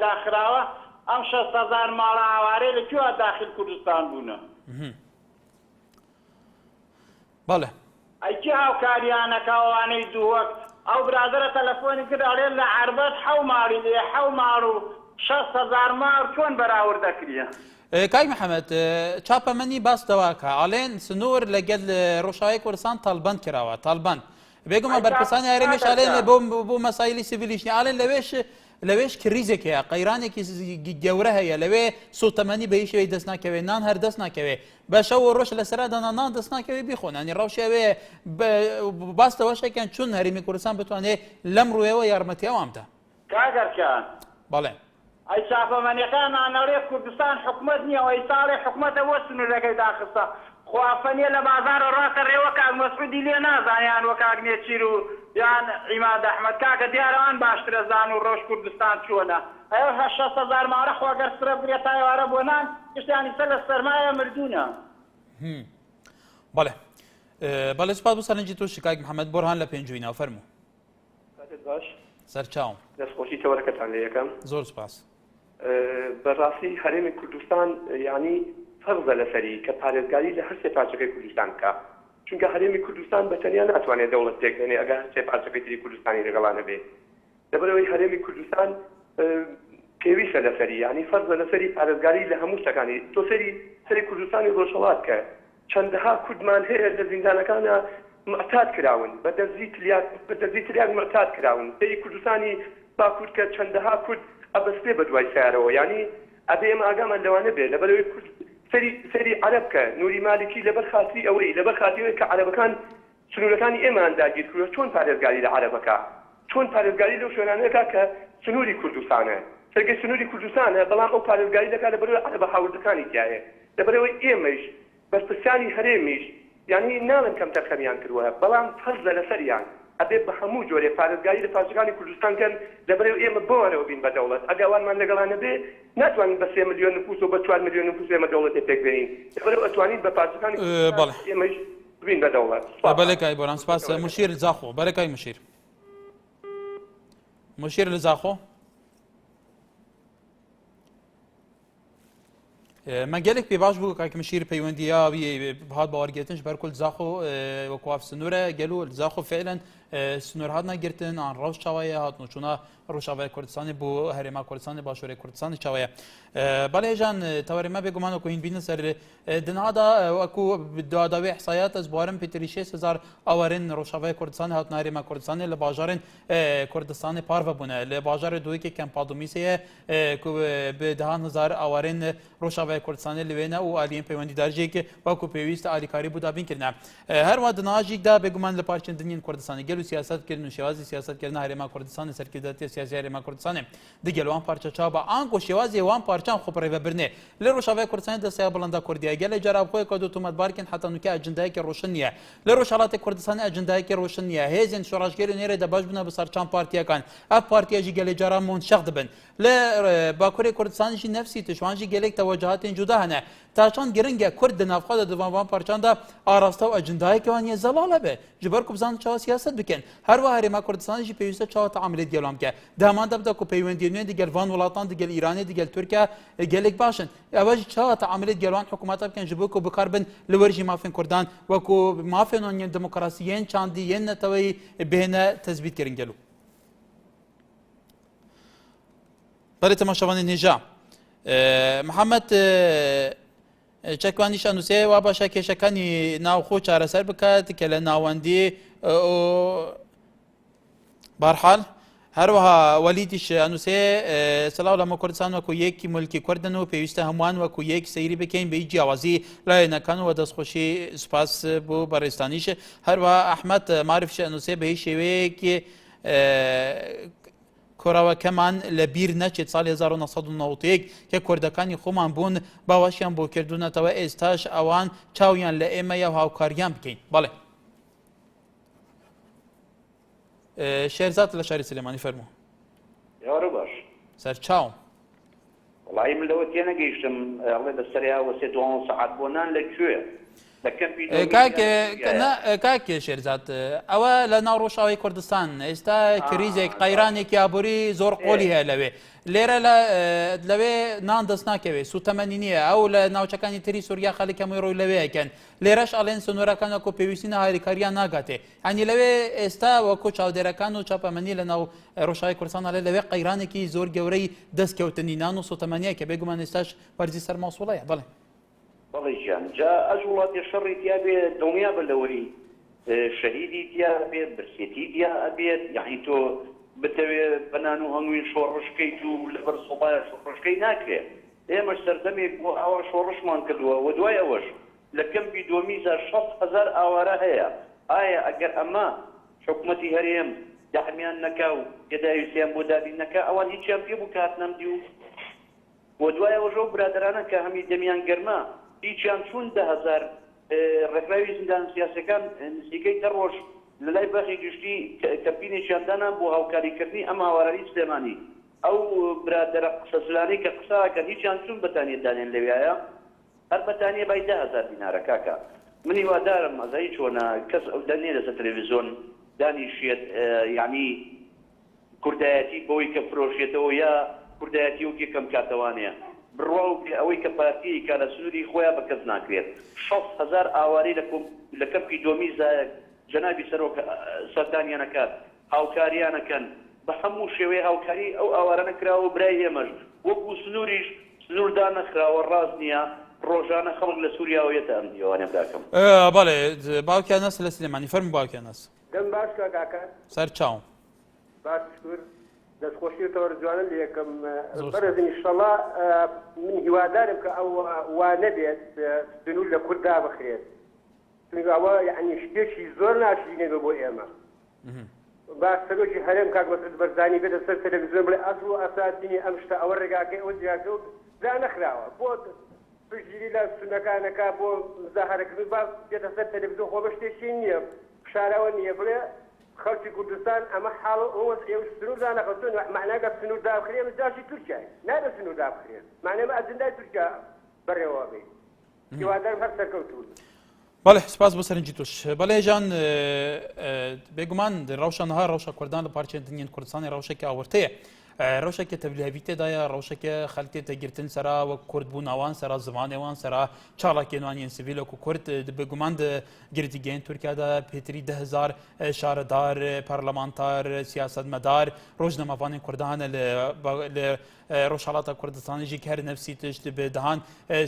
[SPEAKER 12] داخراوە ئەم 6,000 ماڵە ئاوارەی لەکوێوە داخل کوردستان بوونە
[SPEAKER 1] بەڵێ
[SPEAKER 12] ئەیکی هاوکاریانەکەوانەی دووەک ئەو برادرە تەلەفۆنی کرد ئەڵێن لە عەربەت 7 ماڵی لێ 7 ماڵ و 6,000 ماڵ چۆن بەراورد دەکرێ
[SPEAKER 1] کاک محەممەد چاپەمەنی باس دەواکە ئاڵێن سنوور لەگەل ڕۆژاوی کوردستان تاڵبەند کراوە تاڵبەند بێگومە بەرپرسانی هەرێمیش ئاڵێن بۆ مەسایلی سیڤیلیشنی ئاڵێن لەوێش کریزێک هەیە قەیرانێکی گەورە هەیە لەوێ سوتەمەنی بە هیچ شێوەی دەست ناکەوێ نان هەر دەست ناکەوێ بەشە و ڕۆژ لەسەرادانا نان دەست ناکەوێ بیخۆنانی ڕەوشەوێ باستەوەشێکیان چون هەرێمی کوردستان بتوانێت لەم ڕوویەوە یارمەتی ئەوامدا
[SPEAKER 12] کاگەرکان
[SPEAKER 1] بەڵێ
[SPEAKER 12] ئەی چاپەمەنیەکان نانەوەێ کوردستان حکومت نییە ئەی ساڵی حکومەتە بۆ سنوورەکەی داخستە خوافەنیە لە بازار و ڕاستە ڕێوە کاک مەسعودی لێ نازانیان وە کاک نێچیر و یان عیماد ئەحمەد کاکە دیارەوان باشترە زان و ڕۆژ کوردستان چۆنە ئەوە 6,000 ماڵە خواگەر سرە بگرێت تایوارە بۆ نان گشتیانی سەر لە سەرمایە مردوونە
[SPEAKER 1] بەڵێ بەڵێ سپاس بۆ سەرنجی تۆ کاک محەممەد بۆرهان لە پێنجووینەوە فەرموو
[SPEAKER 13] باش
[SPEAKER 1] سەرچاوم
[SPEAKER 13] دەستخۆشی تەوەرەکەتان لێ یەکەم
[SPEAKER 1] زۆر سپاس
[SPEAKER 13] بەڕاستی هەرێمی کوردستان ینی فەرزە لەسەری کە پارێزگاری لە هەر سێ پارچەکەی کوردستان بکە چونکە هەرێمی کوردستان بەتەنیا ناتوانێت دەوڵەت تێکدێنێ ئەگەر هەر سێ پارچەکەی تری کوردستانی لەگەڵانە بێ لەبەرەوەی هەرێمی کوردستان پێویستە لەسەری ینی فەرزە لەسەری پارێزگاری لە هەموو شتەکانی تۆ سەری کوردستانی ڕۆژهەڵات کە چەندەها کوردمان هەیە لە زیندانەکانە معتاد کراون بە دەرزی تریاک معتاد کراون سەری کوردستانی باکوور کە چەندەها کورد ئەبەستێ بە دوای سیارەوە یعنی ئەبێ ئێمە ئاگامان لەوانە بێت لەبەرەوەی سەری عەرەب بکە نوری مالکی لەبەر خاتری ئەوەی لەبەر خاتریەوەی کە عەرەبەکان سنوورەکانی ئێمان داگیر کردووە چۆن پارێزگاری لە عەرەبەکە چۆن پارێزگاری لەو شوێنانەیەکە کە سنووری کوردستانە سەرگەی سنووری کوردستانە بەڵام ئەو پارێزگاری دەکات لەبەرەوەی عەرەبە هاوردەکانی تایە لەبەرەوەی ئێمەش بەرپرسیانی هەرێمیش یعنی ناڵن کەم تەرخەمیان کردووە بەڵام فەرزە لەسەریان ئەبێ بە هەموو جۆرێ پارێزگاری لە پارچەکانی کوردستان کەن لەبەرەوەی ئێمە بۆوانەوە بین بە دەوڵەت ئەگەوانمان لەگەڵانە بێ ناتوانین بە 3 ملیۆن نفوس و بە 4 ملیۆن نفوس ئێمە دەوڵەتێ پێک بێنین لەبەرەوەی ئەتوانین بە پارچەکانی ئێمەش بین بە دەوڵەت
[SPEAKER 1] بەلێکای بۆران سپاس مشیر زاخۆ بەرەکای مشیر لە زاخۆ مەگەلێک پێ باش بوو کاکە مشیر پەیوەندیاوی هات باوەڕگرتنش بەرکل زاخۆ وەکواف سنوورە گەلو زاخۆ فعلا سنوور هات نەگرتن ئان ڕەوش چاوایە هاتنو چوونە ڕۆژاوای کوردستانی بۆ هەرێما کوردستانی باشووری کوردستانی چاوایە بەڵێژان تەوەریمە بێگومان وەکو هین بینە سەر دنهادا وەکو داداوی حسایات ئەس بوارم پێتری 6,000 ئەوەرن ڕۆژاوای کوردستانی هاتنە هەرێما کوردستانی لە باژارên کوردستانی پارڤە بوونە لە باژارê دویەکێ کەمپادومیسەیە بە 10,000 ئەوەرن ڕۆژاوای کوردستانی لەوێنە و ئالیین پەیوەندیدارژێک وەکو پێویستە ئالیکاری بوو دابینکردە هەروە دناژێکدا بێگومان لە پارچەندنین کوردستانی گەل و سیاستکردن و شێوازی سیاستکردن هەرێما کوردستانی سەرکردەتی سیاسی هەرێما کوردستانی دیگەل وان پارچە چاو بە ئانگ و شێوازی وان پارچان خۆپڕێڤەبرنێ لە ڕۆژاوای کوردستانی دەستیا بڵندا کوردیە گەلە جارابخۆی کە دوتومەتبارکن حتا نوکە ئەجندایەکی ڕۆشن نییە لە ڕۆژهەڵاتی کوردستانی ئەجندایەکی ڕۆشن نییە هێزن شۆڕاشگەری نێرە دەباش بنە بە سەرچان پارتیەکان ئەف پارتیەژی گەلێ جاران منشەق دەبن لە باکووری کوردستانیشی نەفسی تشوانژی گەلێک تەوەجهاتین جودا هەنە تاچان گرنگە کورد دنافخوادا دوان پارچاندا ئاراستە و ئەجندایەکەوان یە زەڵاڵە بێ ji ber ku bizan çawa siyaset bikin her wa herêma Kurdistanê jî pêwîste çawa teamilê gelam ke deman de bide ku peywendiyên digel van welatan digel Îranê digel Tirkiye gelek başin ew jî çawa teamilê gelan hikûmeta bikin ji bo ku bikar bin li wer jî mafên Kurdan weku mafên wan yên demokrasiyên çandî yên neteweyî bêhne tezbît kirin gelo berê temaşevanê nêja Mihemed چەکوانی شانوسێ وا باشە کێشەکانی ناوخۆ چارەسەر بکات کە لە ناوەندی بارحال هەروەها وەلیدیش ئەنووسێ سەلاو لەمە کوردستان وەکو یەکی مولکی کوردن و پێویستە هەمووان وەکو یەک سەیری بکەین بە جیاوازی لایەنەکان و دەستخۆشی سوپاس بۆ بەڕێستانیش هەروەها ئەحمەد معرفش ئەنووسێ بە هیچ شێوەیەکی کۆراوەکەمان لە بیر نەچێت ساڵی 1990 کە کوردەکانی خۆمان بوون باوەشیان بۆ کردوونەتەوە ئێستاش ئەوان چاویان لە ئێمە یا هاوکاریان بکەین بەڵێ شێرزاد لە شاری سلێمانی فەرموو
[SPEAKER 14] یاڕە باش
[SPEAKER 1] سەر چاوم
[SPEAKER 14] وڵی من لەوە تێ نەگەیشتم ئەڵێ بەسەریا وەسێ 2 سەعات بۆنان لەکوێ
[SPEAKER 1] کاکێ شێرزاد ئەوە لە ناو ڕۆژاوی کوردستان ئێستا کریزێک قەیرانێکی ئابووری زۆر قۆلی هەیە لەوێ لێرە لەوێ نان دەست ناکەوێت سوتەمەنی نییە ئەو لە ناوچەکانی تری سووریا خەڵک هەمووی ڕووی لەوەیەکەن لێرەش ئەڵێن سنوورەکان وەکو پێویستینە هاریکاریان ناگاتێ ئەنی لەوێ ئێستا وەکو چاودێرەکان و چاپەمەنی لە ناو ڕۆژاوی کوردستان ئەڵێ لەوێ قەیرانێکی زۆر گەورەی دەستکەوتنی نان و سوتەمەنیە کە بێگومان ئێستاش وەرزی سەرماسوڵەیە بڵێ
[SPEAKER 14] بەڵێ ژیان جا ئەش وڵاتی شەڕی تیا بێت دڵنیا بە لەوەری شەهیدی تیا بێت برسێتی تیا ئەبێت یعنی تۆ بتەوێت بەنان و هەمووی شۆڕشکەیت و لەبەر سوڵایە شۆڕشکەی ناکرێت ئێمەش سەردەمێک بۆ ئەوە شۆڕشمان کردووە و دوای ئەوەش لە کەمپی دۆمیزە 6,000 ئاوارە هەیە ئایا ئەگەر ئەمە حکوومەتی هەرێم داحمیان نەکا و گەداویستیان بۆ دابین نەکا ئەوان هیچیان پێ بوو کات نەمدی و بۆ دوای ئەوەژەو برادرانە کە هەمی دەمیان گەرما هیچیان چون 10,000 ڕێکراوی زیندان سیاسەکان نزیکەی تە ڕۆژ لە لای بەخی گشتی کەمپینێکیاندانا بۆ هاوکاریکردنی ئەم هاوارانی سلێمانی ئەو برادرە قسەسلانی کە قساکەن هیچیان چون بەتانیە دانێن لەوێیە هەر بەتانیە بای 10,000 دینارە کاکە منی وادارم ئەزایی چۆنە کەس ئەو دەنێ لەسەر تەلەڤیزۆن دانیشێت یعنی کوردایەتی بەوەی کە فرۆشێتەوە یا کوردایەتی وەکی کەم کاتەوانەیە بڕوا و ئەوەی کە پارتی کە لە سنووری خۆیان بە کەس ناکرێت 6,000 ئاوارەی لە کەمپی دۆمیزایە جەنابی سەردانیانەکات هاوکاریانەکەن بە هەموو شێوەیە هاوکاری ئەو ئاوارە نەکراوە برای ئێمەش وەکو سنووریش سنووردا نەخراوە ڕاست نییە ڕۆژانە خەڵک لە سووریاوەیەتە ئەم دیوانێ براکەم
[SPEAKER 1] بەڵێ باوکیان نەس لە سلێمانی فەرموو باوکیان نەس
[SPEAKER 4] دەم باش کاکە
[SPEAKER 1] سەر چاوم
[SPEAKER 4] باش شکر دەستخۆشیتەوە جوانە لە یەکەم بەرەزنی شەڵا من هیوادارم کە ئەو وا نەبێت سنوور لە کوردا بخرێت ئەوە یعنی شتێکی زۆر ناشرینێ بۆ ئێمە با سەرۆکی هەرێم کاک بەسەر بەرزانی بێتە سەر تەلەڤیزیۆن بڵێ ئەسڵ و ئەساسینی ئەم شتە ئەوە ڕێگاکەی ئەوە جیاکە و دا نەخراوە بۆ پشگیری لە سونەکانەکە بۆ مزاهرەکردن با بێتە سەر تەلەڤیزیۆن خۆ بە شتێکی نییە شارەوە نییە بڵێ خەڵکی کوردستان ئەمە حاڵ ئەوە سنوور دانەخەتون معناکە سنوور دابخرێن جاشی تورکیای نابێ سنوور دابخرێن معنەمە ئەجندای تورکیا بەڕێوە بێ هیوادارم هەر سەرکەوتوون
[SPEAKER 1] بەڵێ سپاس بۆ سەرنجی توش بەڵێ ژان بێگومان ڕەوشانها ڕەوشە کوردان لە پارچەی دنیای کوردستانی ڕەوشێکی ئاورتەیە ڕەوشێکی تەبلیغاوی تێدایە ڕەوشێکی خەڵکی تێگرتن سەرا وەک کورد بوون ئەوان سەرا زمانێوان سەرا چاڵاکێنوانیان سیڤیل وەکو کورد بێگومان گرتیگەین تورکیادا پێتری 10,000 شارەدار پەرلەمانتار سیاسەتمەدار ڕۆژنەمەوانی کوردانە لە ڕۆژهەڵاتە کوردستانیژی کە هەر نەفسی تشت بێدەهان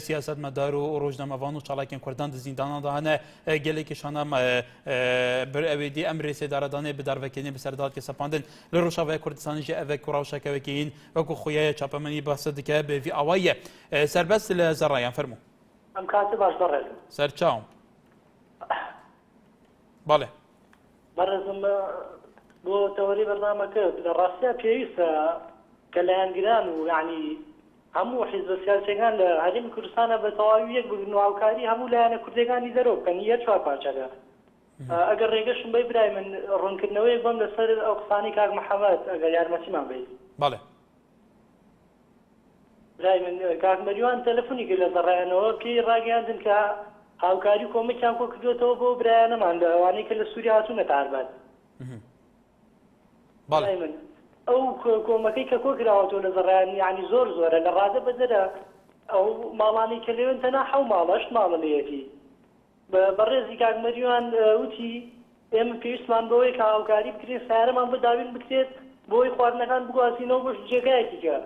[SPEAKER 1] سیاسەتمەدار و ڕۆژنەمەوان و چاڵاکێن کوردان زیندانەداهانە گەلێکیشانە ئەوێدی ئەم رێسێدارەدانێ بدارڤەکێنێ بەسەردات کە سەپاندن لە ڕۆژاوای کوردستانیژی ئەvek و ڕەوشەکەوەکەین وەکو خۆیایە چاپەمەنی بەسە دکە بێوی ئەوایە سەربەست لە زەڕایان فەرموو
[SPEAKER 15] ئەم کاتە باش بەڕێز
[SPEAKER 1] سەرچاوم بەڵێ
[SPEAKER 15] بەڕێزم بۆ تەوەری بەرنامەکە لە ڕاستیا پێویستە کە لایەنگران و یعنی هەموو حیزبە سیاسیەکان لە هەرێمی کوردستانە بە تەواوی یەک بگرن و هاوکاری هەموو لایەنە کوردەکانی دەرەوە بکەن یەک چوار پارچەکە ئەگەر ڕێگەشم بەی برای من ڕوونکردنەوەی بۆم لەسەر ئەو قسانی کاک محەممەد ئەگەر یارمەتیمان بێت
[SPEAKER 1] بەڵێ
[SPEAKER 15] برای من کاک مەریوان تەلەفۆنی کرد لە زەڕایەنەوە پێی ڕاگەیاندن کە هاوکاری کۆمەکیان کۆ کردوێتەوە بۆ برایانەمان لە ئەوانەی کە لە سووریا هاتوونە تاربەت
[SPEAKER 1] بەڵێ
[SPEAKER 15] من ئەو کۆمەکەی کە کۆ کراوەتەوە لە زەڕایان یعنی زۆر زۆرە لە ڕادە بەدەرە ئەو ماڵانی کە لێوێن تەنها حەو ماڵە هەشت ماڵە لەیەتی بەڕێزی کاک مەریوان وتی ئێمە پێویستمان بەوەی کە هاوکاری بکرێت سیارەمان بەداوین بکرێت بۆی خواردنەکان بگوازینەوە بۆ جێگایەکی کە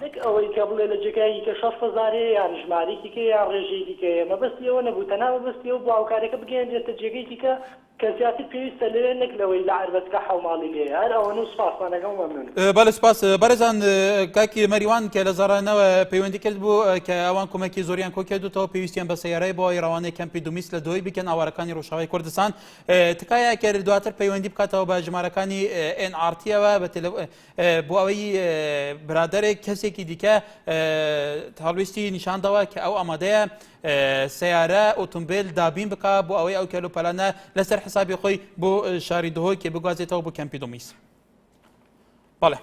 [SPEAKER 15] نەک ئەوەی کە بڵێ لە جێگایەکی کە 6,000 یان ژمارەیەکی کە یان ڕێژەیەکی کە مەبەستی ئەوە نەبوو تەنها مەبەستی ئەوە بۆ هاوکاریەکە بگەێنرێتە جێگەیەکی کە کەسیاتی پێویستە لێ نەک لەوەی لە عربەتکە حەو ماڵی لێ هەر ئەوەنە و سپاسمانەکەم مەمنون
[SPEAKER 1] بەڵێ سپاس بەرەزان کاکی مەریوان کە لە زەڕانەوە پەیوەندی کرد بوو کە ئەوان کۆمەکی زۆریان کۆ کردوتەوە پێویستیان بە سەیارەی بۆ ئێڕەوانەی کەمپی دومیست لە دۆی بکەن ئاوارەکانی ڕۆژاوای کوردستان تکایە کە دواتر پەیوەندی بکاتەوە بە ژمارەکانی NRT-ەوە بۆ ئەوەی برادەرێک کەسێکی دیکە هەڵویستی نیشاندەوە کە ئەو ئامادەیە سیارە ئۆتۆمبیل دابین بکە بۆ ئەوەی ئەو کەلوپەلانە لەسەر حسابی خۆی بۆ شاری دهۆی کە بگوازێتەوە بۆ کەمپی دومیست بەڵێ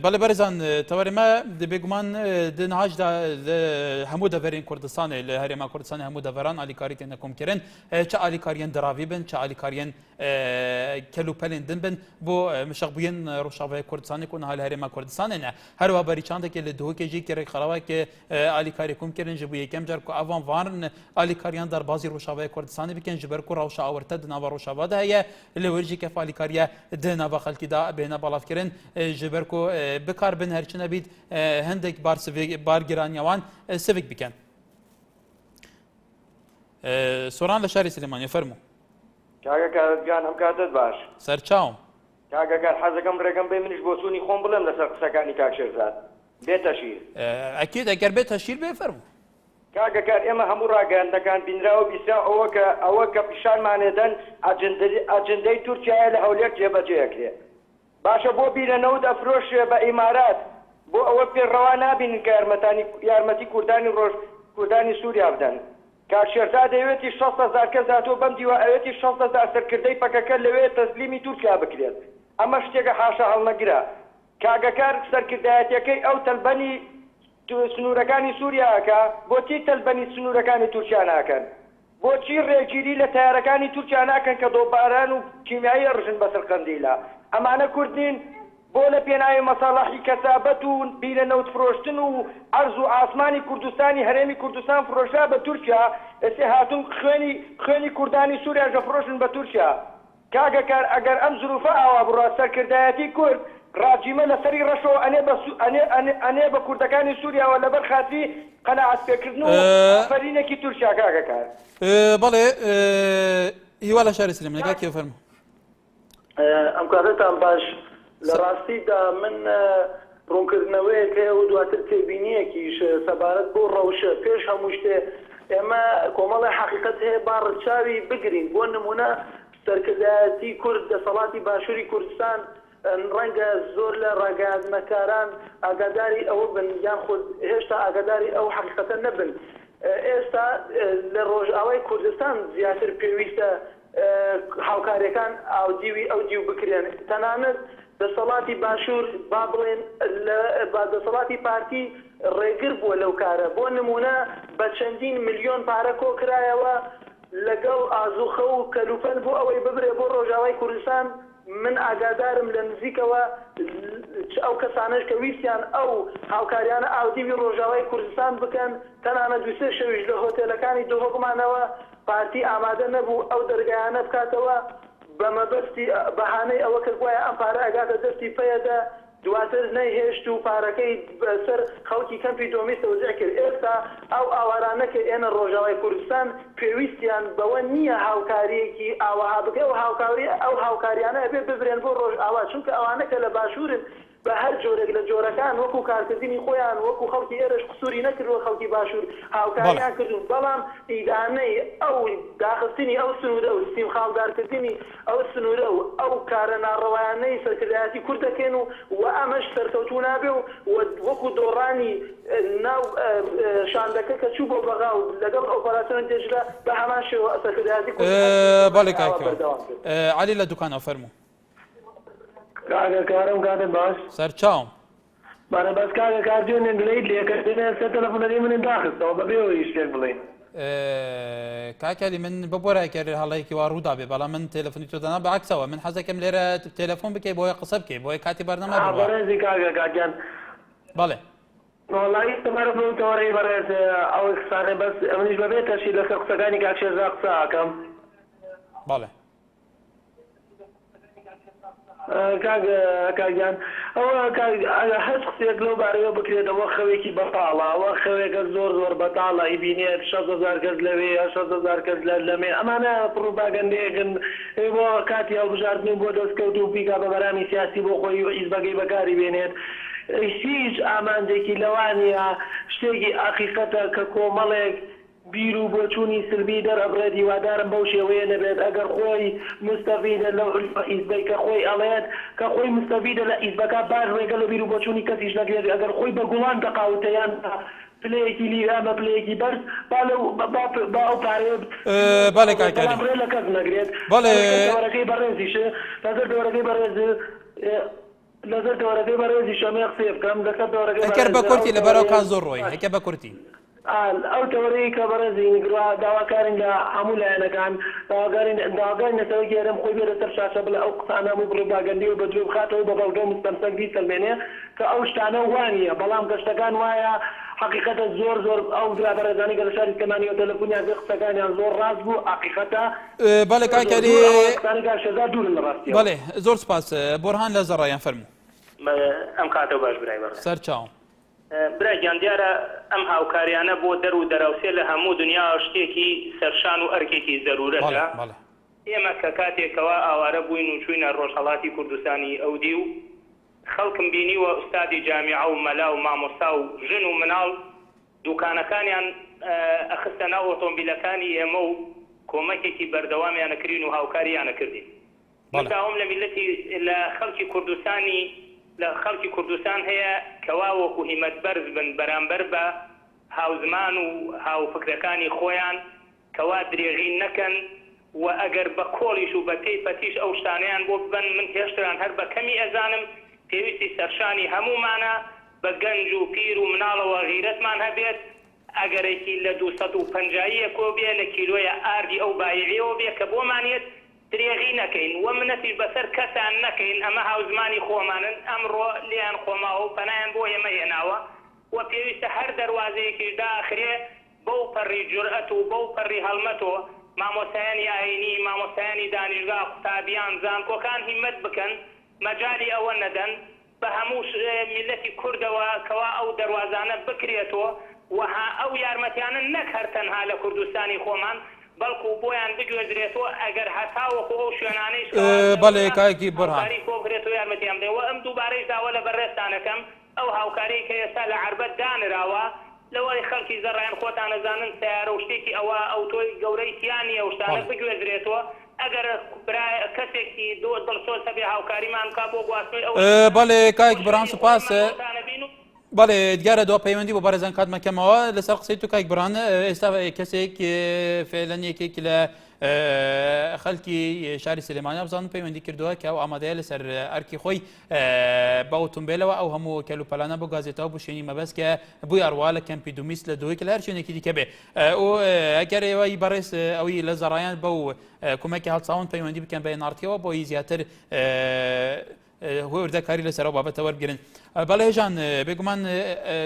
[SPEAKER 1] بەڵێ بەرزان تەوەرێمە بێگومان دنهاجدا هەموو دەڤەرین کوردستانی لە هەرێما کوردستانی هەموو دەڤەران ئالیکاری تێنە کۆمکردن چه ئالیکاریان دراوی بن چه ئالیکاریان کەلوپەلێن دن بن بۆ مشەقبوویەن ڕۆژاوای کوردستانی کۆ نەها لە هەرێما کوردستانێنە هەروە بەریچاندێکی لە دهۆکێژی کێڕێک خەڵاوە کە ئالیکاری کۆمکردن ji بۆ یەکەم جار کە ئەوان وارن ئالیکاریان دەربازی ڕۆژاوای کوردستانی بکەن ji ber ku ڕەوشە ئاورتە دناوە ڕۆژاوادا هەیە لە وەرجی کە ئالیکاریە دناوە خەڵکیدا بێنە بەڵافکردن ji ber ku بکار بن هەرچی نەبیت هەندێک بارگرانیەوان سڤک بکەن سۆران لە شاری سلێمانیە فەرموو
[SPEAKER 16] کاگەکان ئەم کاتت باش
[SPEAKER 1] سەرچاوم
[SPEAKER 16] کاگەکان حەزەکەم ڕێگەم بێ منیش بۆ سوونی خۆم بڵێم لەسەر قسەکانی کاک شێرزاد بێتە شیر
[SPEAKER 1] ئەکید ئەگەر بێتە شیر بێ فەرموو
[SPEAKER 16] کاگەکان ئێمە هەموو ڕاگەاندەکان بینراوە بیسا ئەوە کە پیشانمانێدەن ئەجندەی تورکیایە لە هەولێر جێبەجێەکرێ باشە بۆ بیرەنەوت ئەفرۆش بە ئیمارات بۆ ئەوە پێڕەوا نابینن کە یارمەتی کوردانی سووریا بدەن کاک شێرزاد دەیەوێتی 6,000 کەس هاتووە بەم دیوە ئەوێتی 6,000 سەرکردەی پەکەکە لەوێ تەسلیمی تورکیا بکرێت ئەمە شتێکە حاشا هەڵنەگرە کاگەکار سەرکردایەتەکەی ئەو تەلبەنی سنوورەکانی سووریاکە بۆچی تەلبەنی سنوورەکانی تورکیا ناکەن بۆچی ڕێگیری لە تایارەکانی تورکیا ناکەن کە دۆباران و کیمیایی ڕژن بەسەر قەندیلە ئەمانە کوردین بۆ لە پێناوی مەساڵەحی کەسابەت و بیرەنەوت فرۆشتن و عەرز و ئاسمانی کوردستانی هەرێمی کوردستان فرۆشا بە تورکیا ئێستا هاتوون خوێنی کوردانی سووریا ژەفرۆشن بە تورکیا کاگەکار ئەگەر ئەم زروفە ئاوا بڕات سەرکردایەتی کورد ڕاجیمە لەسەری ڕەشەوە ئەنێ بە کوردەکانی سووریاوە لەبەر خاتری قەناعەت پێکردن و فەرینێکی تورکیا کاگەکار
[SPEAKER 1] بەڵێ هیوا لە شاری سلێمانیە کاکی فەرموو
[SPEAKER 17] ئەم کاتتان باش لە ڕاستیدا من ڕوونکردنەوەیەک هەیە و دواتر تێبینیەکیش سەبارەت بۆ ڕەوشە پێش هەموو شتێ ئێمە کۆمەڵی حەقیقەت هەیە با ڕەچاوی بگرین بۆ نمونە سەرکردایەتی کورد دەسەڵاتی باشووری کوردستان ڕەنگە زۆر لە ڕاگەیاندنەکاران ئاگاداری ئەوە بن یان خۆ هێشتا ئاگاداری ئەو حەقیقەتە نەبن ئێستا لە ڕۆژئاوای کوردستان زیاتر پێویستە هاوکاریەکان ئاودیوی ئەو دیو بکرێن تەنانەت دەسەڵاتی باشوور با بڵێن با دەسەڵاتی پارتی ڕێگر بووە لەو کارە بۆ نمونە بە چەندین ملیۆن پارە کۆکرایەوە لەگەڵ ئازوخە و کەلوپەل بۆ ئەوەی ببرێ بۆ ڕۆژاوای کوردستان من ئاگادارم لە نزیکەوە ئەو کەسانش کە ویستیان ئەو هاوکاریانە ئاودیوی ڕۆژاوای کوردستان بکەن تەنانە دوسێ شەویش لە هۆتێلەکانی دۆهۆکمانەوە پارتی ئامادە نەبوو ئەو دەرگایانە بکاتەوە بە مەبەستی بەهانەی ئەوە کە گوایە ئەم پارە ئەگاتە دەستی پەیەدا دواتر نەیهێشت و پارەکەی بەسەر خەڵکی کەمپی دۆمیستە وزع کرد ئێستا ئەو ئاوارانە کە ئێنە ڕۆژاوای کوردستان پێویستیان بەوە نییە هاوکاریەکی ئاوەها بکە و ئەو هاوکاریانە ئەبێ ببرێن بۆ ڕۆژ ئاوا چونکە ئەوانە کە لە باشوورن بە هەر جۆرێک لە جۆرەکان وەکو کارکردنی خۆیان وەکو خەڵکی ئێرەش قسووری نەکردوە خەڵکی باشوور هاوکاریان کردون بەڵام ئیدانەی ئەو داخستنی ئەو سنوورە و سیم خاڵدارکردنی ئەو سنوورە و ئەو کارە ناڕەوایانەی سەرکردایەتی کورد دەکەن و ئەمەش سەرکەوتوو نابێ و وەکو دۆڕانی ناو شاندەکە کە چوو بۆ بەغا و لەگەڵ ئۆپەراسیۆن دێژرا بە هەمان شێوە سەرکردایەتی کورد
[SPEAKER 1] بەڵێ کاکە عەلی لە دوکانەوە فەرموو
[SPEAKER 9] کارم کاتێ باش
[SPEAKER 1] سەرچاوم
[SPEAKER 9] بەە بەس کاگە کارجیۆنێک لەیت لێکردێنە سەر تەلەفۆنەکەی منی داخستەوە بەبێەوەی شتێک بڵێن
[SPEAKER 1] کاکەلی من بە بۆرایکە هەڵەیەکی وا ڕوودا بێ بەڵام من تێلەفۆنی تۆ دانا بەعکسەوە من حەزەکەم لێرە تێلەفۆن بکەی بۆیە قسە بکەی بۆیە کاتی بەرنەما
[SPEAKER 9] بەڕێزی کاگە کاکیان
[SPEAKER 1] بەڵێ
[SPEAKER 9] وڵی تەمەرە بڵتەوەڕێی بەڕێز ئەو قسانێ بەس ئەمنیش بەبێت تەشی لەسەر قسەکانی کاکشێزا قسە ئاکەم
[SPEAKER 1] بەڵێ
[SPEAKER 9] کاگیان ئەوە هەر قسێک لەو بارەوە بکرێتەوە خەوێکی بەتاڵە ئەوە خەوێکە زۆر زۆر بەتاڵە ئیبینێت 6,000 کەس لەوێ 6,000 کەس لەمێ ئەمانە پڕوپاگەندەیەکن بۆ کاتی هەڵبژاردن بۆ دەستکەوت و بیکا بە بەرامی سیاسی بۆ خۆی ئیزبەگەی بەکاری بێنێت هیچ ئامانجێکی لەوانە شتێکی ئاقیقەتە کە کۆمەڵێک بیر و بۆچوونی سلبی دەرەبرێت هیوادارم بەو شێوەیە نەبێت ئەگەر خۆی مستەفیدە لە ئیزبەی کە خۆی ئەڵێت کە خۆی مستەفیدە لە ئیزبەکە باش ڕێگە لە بیر و بۆچوونی کەسیش نەکرێت ئەگەر خۆی بە گوڵان تەقاوتەیان پلەیەکی لیرامە پلەیەکی بەرز با ئەو پارێ
[SPEAKER 1] بەڵێ کاکەلی
[SPEAKER 9] بڕێ لە کەس نەگرێت
[SPEAKER 1] بەڵێ
[SPEAKER 9] دەوەرەکەی بەڕێزیشە لەسەر دەوەرەکەی بەڕێز لەسەر دەوەرەکەی بەڕێزی شەمێ قسێ بکەم لەسەر دەوەرەکەی
[SPEAKER 1] ئەکەر بە کورتی لەبەرەوە کان زۆر ڕۆی هەکە بە کورتی
[SPEAKER 9] ئەو تەوەرەی کە بەڕێزی نیگروا داواکارن لە هەموو لایەنەکان داواکاری نەتەوەی گێرم خۆی بێتە سەر شاشە بڵێ ئەو قسانە و بڕێباگەندی و بەدروێ بخاتەوە بە بەڵگە مستەمسەنگی سەلمێنێ کە ئەو شتانە وانە بەڵام گەشتەکان وایە حقیقەتە زۆر زۆر ئەو برابەرەزانی کە لە شاری کەمانی و تەلەفۆنیان قسەکانیان زۆر ڕاست بوو حقیقەتە
[SPEAKER 1] بەڵێ کاکەلی
[SPEAKER 9] شێزا دوورن لە ڕاستی
[SPEAKER 1] بەڵێ زۆر سپاس بۆرهان لە زەڕایان فەرموو
[SPEAKER 18] ئەم کاتەوە باش برای بەڕێ
[SPEAKER 1] سەرچاوم
[SPEAKER 18] براگیان دیارە ئەم هاوکاریانە بۆ دەر و دەراوسێ لە هەموو دنیا شتێکی سەرشان و ئەرکێکی زەرورەتە ئێمە کە کاتێکەوە ئاوارە بووین و چوینە ڕۆژهەڵاتی کوردستانی ئەودی و خەڵکم بینیوە ئوستادی جامیعە و مەلا و مامۆستا و ژن و مناڵ دوکانەکانیان ئەخستە ناو ئۆتۆمبیلەکانی ئێمە و کۆمەکێکی بەردەوامیانەکردین و هاوکاریانە کردین من داوام لە میلەتی لە خەڵکی کوردستانی لە خەڵکی کوردستان هەیە کەوا وەکو هیمەت بەرز بن بەرامبەر بە هاوزمان و هاوفکرەکانی خۆیان کەوا درێژی نەکەن و ئەگەر بە کۆڵیش و بە پێی پەتیش ئەو شتانیان بۆ ببن من هێشتران هەر بە کەمی ئەزانم پێویستی سەرشانی هەمومانە بە گەنج و پیر و مناڵەوە غیرەتمان هەبێت ئەگەرێکی لە 250 کۆ بێ لە کیلۆیە ئاردی ئەو بایعیەوە بێ کە بۆمانێت درێغی نەکەین و منەتی بەسەر کەسان نەکەین ئەمە هاوزمانی خۆمانن ئەمڕۆ لیان خۆماوە و پەنایان بۆ ئێمە هێناوە و پێویستە هەر دەواازەیەکیش داخرێ بەو پەڕی جورئەت و بەو پەڕی هەڵمەتەوە مامۆسایانی ئاینی مامۆسایانی دانیشگا قوتابیان زانکۆکان هیمەت بکەن مەجای ئەوە نەدەن بە هەموو میلەتی کوردەوە کەوا ئەو دەواازانە بکرێتەوە وها ئەو یارمەتیانە نەک هەر تەنها لە کوردستانی خۆمان بەڵکو بۆیان بگوێزرێتەوە ئەگەر هەتاوەکو ئەو شوێنانەی
[SPEAKER 1] بەڵێ کاکی بڕهان
[SPEAKER 18] کۆبرێتەوە یارمەتیان بدەوە ئەم دووبارەی داوە لە بەڕێستانەکەم ئەو هاوکاری کە ئێستا لە عربەت دانراوە لەوەی خەڵکی زەڕیان خۆتان نەزانن سیارە و شتێکی ئەوە ئەوتۆی گەورەی تیانی ئەو شتانە بگوێزرێتەوە ئەگەر کەسێکی دڵسۆز هەبێ هاوکاریمان کا بۆ گواستنەوەی ئەو
[SPEAKER 1] بەڵێ کاک بڕان سوپاس بەڵێ دیارە دو پەیوەندی بۆ بەڕێزان کاتمەکەمەوە لەسەر قسەی تو کاک بڕان ئێستا کەسێک فعلەن یەکێک لە خەڵکی شاری سلێمانیا بزانن پەیوەندی کردووە کە ئەو ئامادەیە لەسەر ئەرکی خۆی بە ئۆتۆمبیلەوە ئەو هەموو کەلوپەلانە بۆ گازێتەوە بۆ شوێنی مەبەست کە بووی ئەڕوا لە کەمپی دومیست لە دووەی کە لە هەر شوێنێکی دیکە بێ ئەو ئەگەر ئێوەی بەڕێز ئەوی لە زەڕایان بەو کۆمەکی هەڵساون پەیوەندی بکەن بە نارتیەوە بۆی زیاتر هۆی وردەکاری لەسەر ئەو بابەتە وەرگرن بەڵێ ژان بێگومان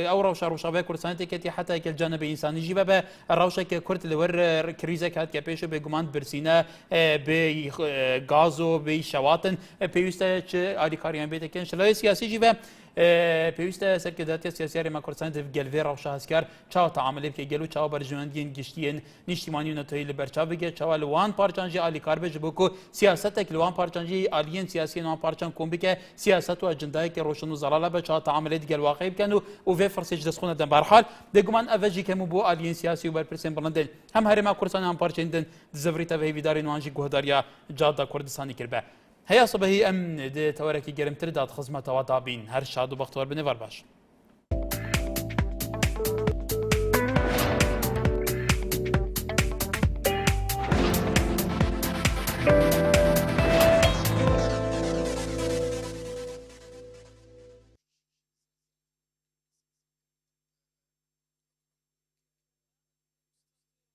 [SPEAKER 1] ئەو ڕەوشە ڕوشەبای کوردستانێکێتی حتا کەلجانە بە ئینسانیژی بە بە ڕەوشێکە کورد لەوەر کریزە کات کە پێشە بێگومان برسینە بێ گاز و بێ شەواتن پێویستە چ ئالیکاریان بێتەکەن شلای سیاسیژی بە پێویستە سەرکردداتی سیاسیاری ماکۆرستان گەلڤێ ڕەوشە هەسکار چاو تەعاملێ بکە گەل و چاو بەرژەوەندیان گشتیان نیشتیمانی و نەتۆیی لە بەرچاو بگێت چاوە لە وان پارچانجی ئالیکار بێژ بۆ کۆ سیاسەتێک لە وان پارچانجی ئالیەن سیاسی وان پارچان کۆم بکە سیاست و ئەجندایەکی ڕۆشن و زەڵالە بە چاو تەعاملێت گەلواقعی بکەن و vê فرسێک دەستخۆنە دەم بەرحال دەگومان ئەڤەژی کەم بۆ ئالیەن سیاسی و بەرپرسێن بڵندن هەم هەرێما کوردستان هەم پارچێندن زەڤریتە بە هێویداری نوانجی گوهداریە جادا کوردستانی کردبە هەیە سبەهی ئەم تەوەرەکی گەرمتر داد خزمەتەوە دابین هەر شاد و بەختەوەر بنێ باش